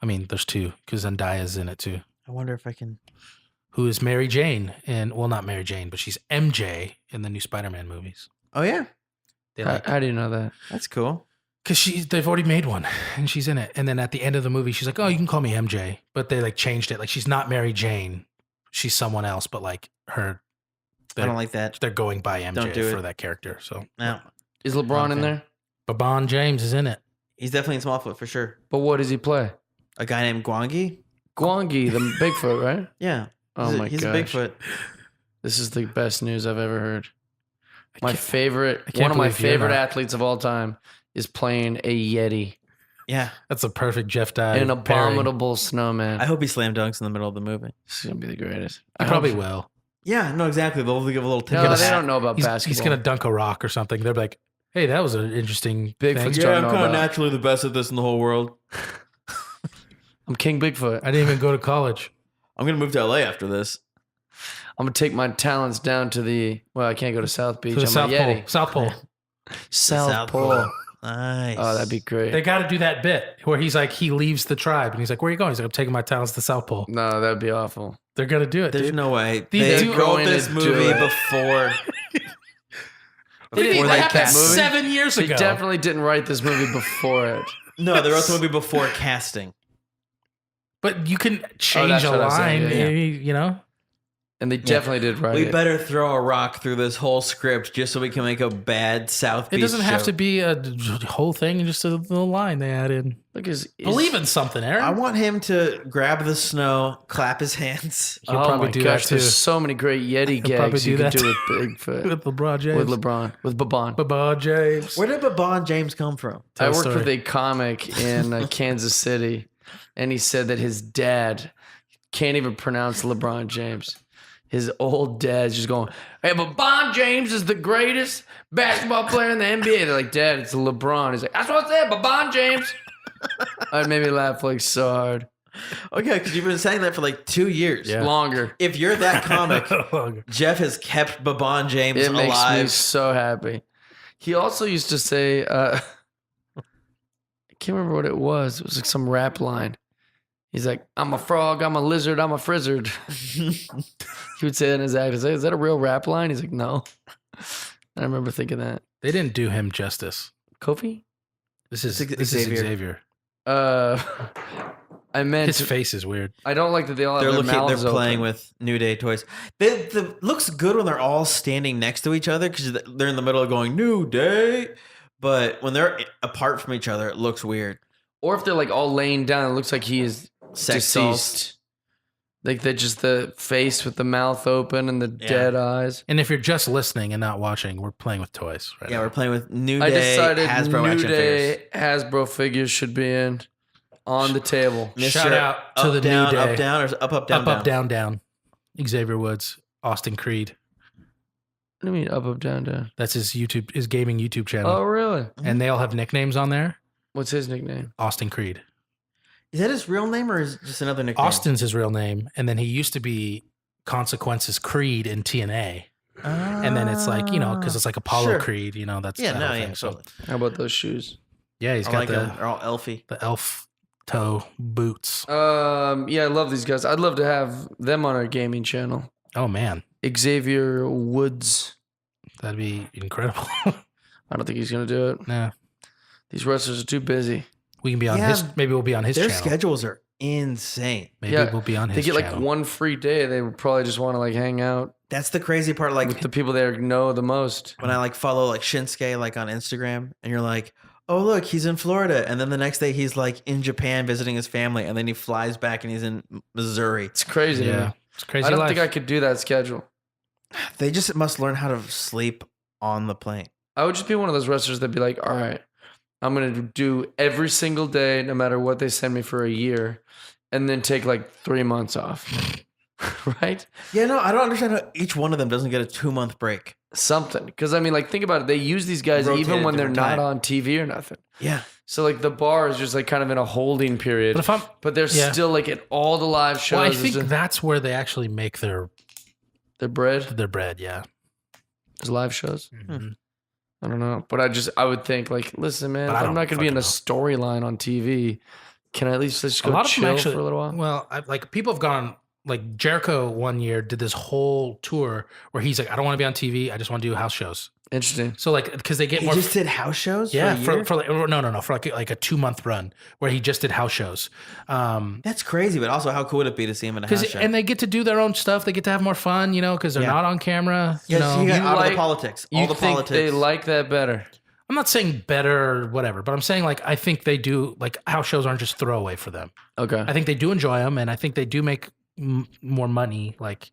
I mean, there's two because Zendaya's in it too. I wonder if I can. Who is Mary Jane? And well, not Mary Jane, but she's MJ in the new Spider-Man movies. Oh yeah, They How, like how do you know that? that's cool. because they've already made one and she's in it. And then at the end of the movie, she's like, "Oh, you can call me MJ," but they like changed it. Like she's not Mary Jane, she's someone else. But like her, I don't like that. they're going by Don't MJ do for it. that character. So No, Is LeBron in Okay. there? LeBron James is in it. he's definitely in Smallfoot for sure. But what does he play? A guy named Gwangi. Gwangi, the Bigfoot, right? Yeah. Oh my he's gosh. a Bigfoot. This is the best news I've ever heard. My can't- favorite, I can't one of my believe you're favorite not- athletes of all time is playing a Yeti, Yeah. That's a perfect Jeff Dye. an pairing. abominable snowman. I hope he slam dunks in the middle of the movie. This is gonna be the greatest. He I probably hope- will. Yeah, no, exactly. They'll give a little tip. No, of the they hat. don't know about He's basketball. gonna dunk a rock or something. They're like, "Hey, that was an interesting Bigfoot's thing." don't know about- naturally the best at this in the whole world. I'm King Bigfoot. I didn't even go to college. I'm gonna move to LA after this. I'm gonna take my talents down to the. Well, I can't go to South Beach. To the I'm South a Pole. Yeti. South Pole. South Pole. Nice. Oh, that'd be great. They got to do that bit where he's like, he leaves the tribe and he's like, "Where are you going?" He's like, "I'm taking my talents to South Pole." No, that'd be awful. They're gonna do it, There's dude. no way. These They two- wrote going this to movie do it. before. They did Before that they happened cast movie? 7 years They ago. definitely didn't write this movie before it. No, they wrote the movie before casting. But you can that's change a what I was saying, line, yeah, yeah. maybe, you know? And they definitely did write We it. better throw a rock through this whole script just so we can make a bad South Beach It doesn't have show. to be a whole thing, just a little line they add in. Look, Believe in something, Aaron. I want him to grab the snow, clap his hands. He'll oh probably my do gosh, that too. there's so many great Yeti He'll probably gags you do could that do with Bigfoot. with LeBron James. with LeBron. With Babon. LeBron James. Where did Babon James come from? Tell I a worked story. with a comic in Kansas City, and he said that his dad can't even pronounce LeBron James. His old dad's just going, "Hey, LeBron James is the greatest basketball player in the NBA." They're like, "Dad, it's LeBron." He's like, "That's what I said, LeBron James." It made me laugh like so hard. Okay, because you've been saying that for like 2 years. Yeah. Longer. If you're that comic, Jeff has kept Babon James It makes me alive. so happy. He also used to say, I can't remember what it was. It was like some rap line. He's like, "I'm a frog, I'm a lizard, I'm a frizzard." He would say that in his act. I was like, "Is that a real rap line?" He's like, "No." I remember thinking that. They didn't do him justice. Kofi? This is It's Xavier. Xavier. I meant His face is weird. I don't like that they all have They're their looking. mouths They're playing open. with New Day toys. The looks good when they're all standing next to each other because they're in the middle of going New Day. But when they're apart from each other, it looks weird. Or if they're like all laying down, it looks like he is Sex dolls. deceased. Like they're just the face with the mouth open and the Yeah. dead eyes. And if you're just listening and not watching, we're playing with toys right Yeah, now. we're playing with New I Day decided Hasbro New action Day figures. Hasbro figures should be in on the table. Shout out to up, the down, New Day. Up, down, or up, down, Up, down, down. Xavier Woods, Austin Creed. do you mean up, down, down? That's his gaming YouTube channel. Oh, really? And they all have nicknames on there. What's his nickname? Austin Creed. Is that his real name or is it just another nickname? Austin's his real name, and then he used to be Consequences Creed in TNA. And then it's like, because it's like Apollo Sure. Creed, that's Yeah, that no, whole yeah, thing. So totally. How about those shoes? yeah, he's I got like them. They're all elfy. the elf toe boots. Yeah, I love these guys. I'd love to have them on our gaming channel. Oh man, Xavier Woods. that'd be incredible. I don't think he's gonna do it. Nah, These wrestlers are too busy. we can be on Yeah, his. Maybe we'll be on his Their channel. schedules are insane. Maybe Yeah, we'll be on They his get like channel. one free day. They would probably just want to like hang out That's the crazy part. Like with the people they know the most. when I like follow like Shinsuke like on Instagram, and you're like, oh look, he's in Florida, and then the next day he's like in Japan visiting his family, and then he flies back and he's in Missouri. It's crazy. Yeah, Man. it's crazy. I don't life. think I could do that schedule. They just must learn how to sleep on the plane. I would just be one of those wrestlers that'd be like, all right, I'm going to do every single day, no matter what they send me for a year, and then take like 3 months off. Right? Yeah, no, I don't understand how each one of them doesn't get a 2-month break. Something. Because I mean, like, think about it. They use these guys Rotate even at when they're different not time. on TV or nothing. Yeah. So like the bar is just like kind of in a holding period. But They're yeah. still like at all the live shows. Well, I think that's where they actually make their their bread. Yeah. There's live shows. Mhm. I don't know, but I would think like, listen, man, But if I I'm not don't going to be in a fucking storyline on TV, can I at least just A go lot of them chill actually. for a little while? Well, like people have gone. Like Jericho one year did this whole tour where he's like, I don't want to be on TV. I just want to do house shows. Interesting. So like, because they get He more. just did house shows Yeah, for a year? for like no for like a 2-month run where he just did house shows. That's crazy, but also how cool would it be to see him in a house show? And they get to do their own stuff. They get to have more fun, because they're Yeah. not on camera. yeah, so you got You out of like- the politics. You All the think politics. they like that better? I'm not saying better or whatever, but I'm saying like I think they do. Like house shows aren't just throwaway for them. Okay. I think they do enjoy them, and I think they do make more money. Like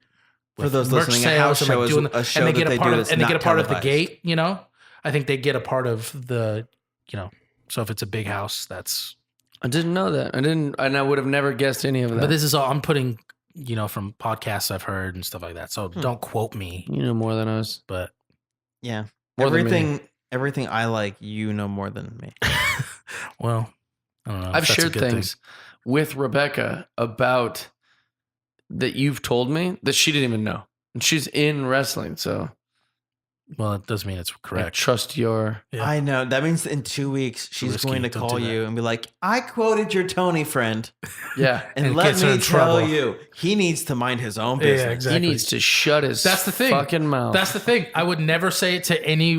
For with those merch listening, a house sales and, show like, is doing a show and they that get they a part do of that's and they not get a part of the televised. gate. I think they get a part of the. So if it's a big house, that's. I didn't know that. And I would have never guessed any of that. But this is all I'm putting, from podcasts I've heard and stuff like that. So don't quote me. you know more than us. But Yeah. More than me. Everything I like, you know more than me. well, I don't know. if I've that's a shared good thing. things with Rebecca about that you've told me that she didn't even know. And she's in wrestling, so Well, it does mean it's I correct. trust your. Yeah. I know. That means in 2 weeks, she's Risky. going to Don't call do that. you and be like, I quoted your Tony friend. Yeah. And, And let gets her me in tell trouble. you, he needs to mind his own Yeah, business. exactly. He needs to shut his That's the thing. fucking mouth. That's the thing. I would never say it to any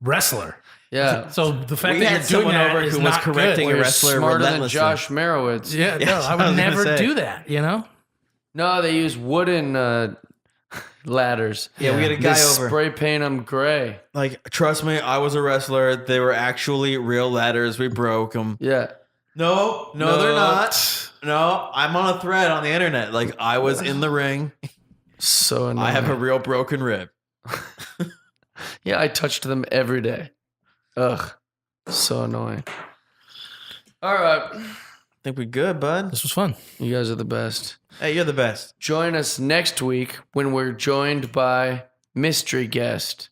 wrestler. yeah. So the fact We that had you're doing someone that over is who was not correcting good. a You're wrestler smarter than relentlessly. Josh Merowitz. Yeah, Yeah, no, I I would was gonna never say. do that. No, they use wooden ladders. Yeah, we had a They guy over. spray paint them gray. Like, trust me, I was a wrestler. They were actually real ladders. We broke them. Yeah. No, they're not. No, I'm on a thread on the internet. Like, I was in the ring. So annoying. I have a real broken rib. Yeah, I touched them every day. Ugh. So annoying. All right. Think we good, bud? This was fun. You guys are the best. Hey, you're the best. Join us next week when we're joined by mystery guest.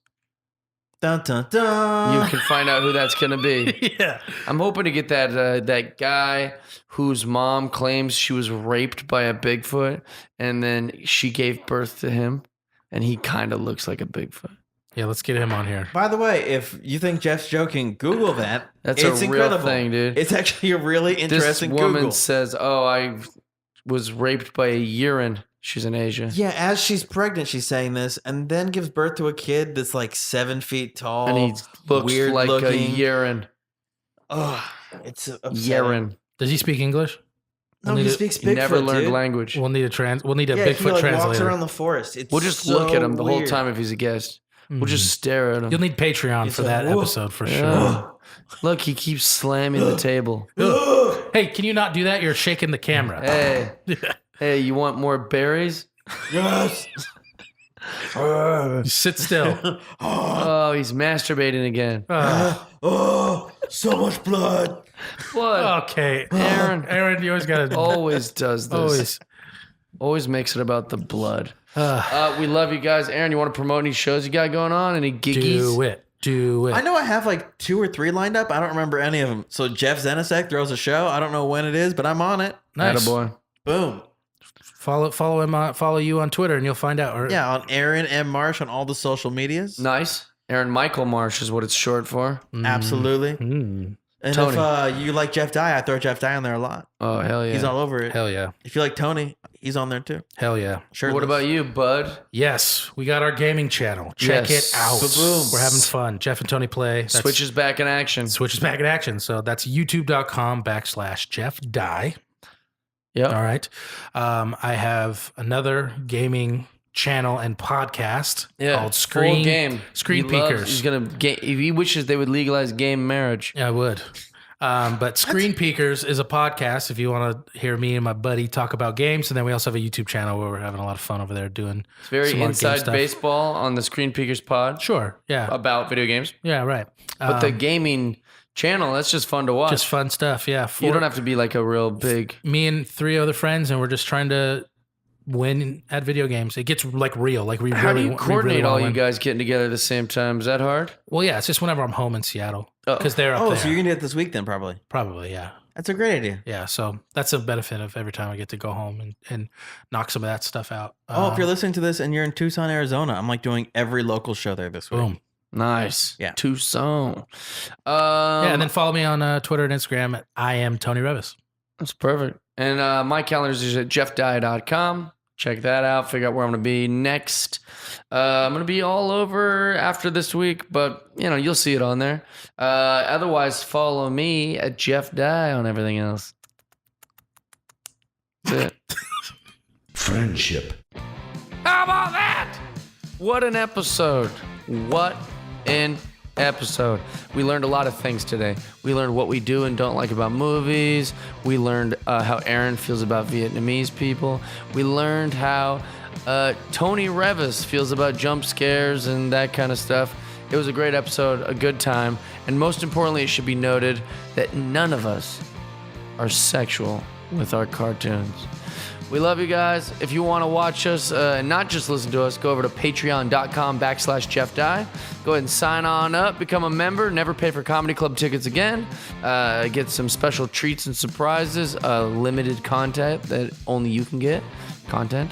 Dun dun dun. You can find out who that's going to be. Yeah. I'm hoping to get that guy whose mom claims she was raped by a Bigfoot and then she gave birth to him and he kind of looks like a Bigfoot. Yeah, let's get him on here. By the way, if you think Jeff's joking, Google that. That's it's a real incredible. thing, dude. It's actually a really This interesting woman Google. says, "Oh, I was raped by a urine." She's in Asia. Yeah, as she's pregnant, she's saying this, and then gives birth to a kid that's like 7 feet tall, And he looks weird like looking. a urine. Oh, it's upsetting. Urine. Does he speak English? No, We'll he need speaks He Bigfoot. never learned dude. language. We'll need We'll need a Yeah, he Bigfoot like walks translator. around the forest. It's We'll just so look at him the whole weird. time if he's a guest. We'll Mhm. just stare at him. You'll need Patreon He's for like, that "Whoa." episode for Yeah. sure. Look, he keeps slamming the table. Hey, can you not do that? You're shaking the camera. Hey, hey, you want more berries? Yes. Sit still. Oh, he's masturbating again. Oh, so much blood. What? Okay. Aaron. Aaron, you always got to Always does this. always. Always makes it about the blood. We love you guys. Aaron, you want to promote any shows you got going on? Any giggies? Do it. I know I have like 2 or 3 lined up. I don't remember any of them. So Jeff Zenisek throws a show. I don't know when it is, but I'm on it. Nice. Attaboy. Boom. Follow him. Follow you on Twitter, and you'll find out. Or, Yeah, on Aaron M. Marsh on all the social medias. Nice. Aaron Michael Marsh is what it's short for. Absolutely. Mm. And Tony. if you like Jeff Dye, I throw Jeff Dye on there a lot. Oh, hell yeah. He's all over it. Hell yeah. If you like Tony, he's on there too. Hell yeah. Sure. What about you, bud? Yes, we got our gaming channel. Check Yes. it out. Ba-boom. We're having fun. Jeff and Tony play. That's- Switch is back in action. Switch is back in action. So that's youtube.com/Jeff Dye. Yep. All right. I have another gaming channel and podcast called Screen Full game. Screen He loves- Peekers. He's gonna. He wishes they would legalize game marriage. Yeah, I would. But Screen Peekers is a podcast if you want to hear me and my buddy talk about games. And then we also have a YouTube channel where we're having a lot of fun over there doing It's very some more game inside stuff. baseball on the Screen Peekers pod Sure. Yeah. about video games. Yeah, right. But the gaming channel, that's just fun to watch. just fun stuff. Yeah. You don't have to be like a real big. Me and 3 other friends, and we're just trying to win at video games. It gets like real. Like we How really do you we coordinate really all wanna you win. guys getting together at the same time? Is that hard? Well, yeah, it's just whenever I'm home in Seattle Oh. because they're up Oh, there. so you're gonna do it this week then, probably. Probably, yeah. That's a great idea. Yeah, so that's a benefit of every time I get to go home and knock some of that stuff out. Oh, if you're listening to this and you're in Tucson, Arizona, I'm like doing every local show there this week. boom. Nice. Yeah. Tucson. Yeah, and then follow me on Twitter and Instagram at I am Tony Reavis. That's perfect. And my calendar is at jeffdye.com. Check that out. Figure out where I'm going to be next. I'm going to be all over after this week, but you'll see it on there. Otherwise, follow me at Jeff Dye on everything else. That's it. Friendship. How about that? What an episode. What an episode. We learned a lot of things today. We learned what we do and don't like about movies. We learned how Aaron feels about Vietnamese people. We learned how Tony Reavis feels about jump scares and that kind of stuff. It was a great episode, a good time, and most importantly, it should be noted that none of us are sexual with our cartoons. We love you guys. If you want to watch us and not just listen to us, go over to patreon.com/Jeff Dye. Go ahead and sign on up, become a member, never pay for comedy club tickets again. Get some special treats and surprises, limited content that only you can get, and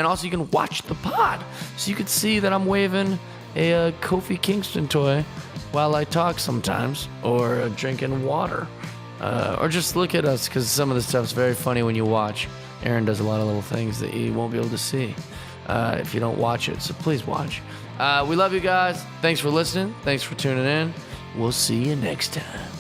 also you can watch the pod. So you can see that I'm waving a Kofi Kingston toy while I talk sometimes, or drinking water. Or just look at us, because some of the stuff's very funny when you watch. Aaron does a lot of little things that you won't be able to see if you don't watch it. So please watch. We love you guys. Thanks for listening. Thanks for tuning in. We'll see you next time.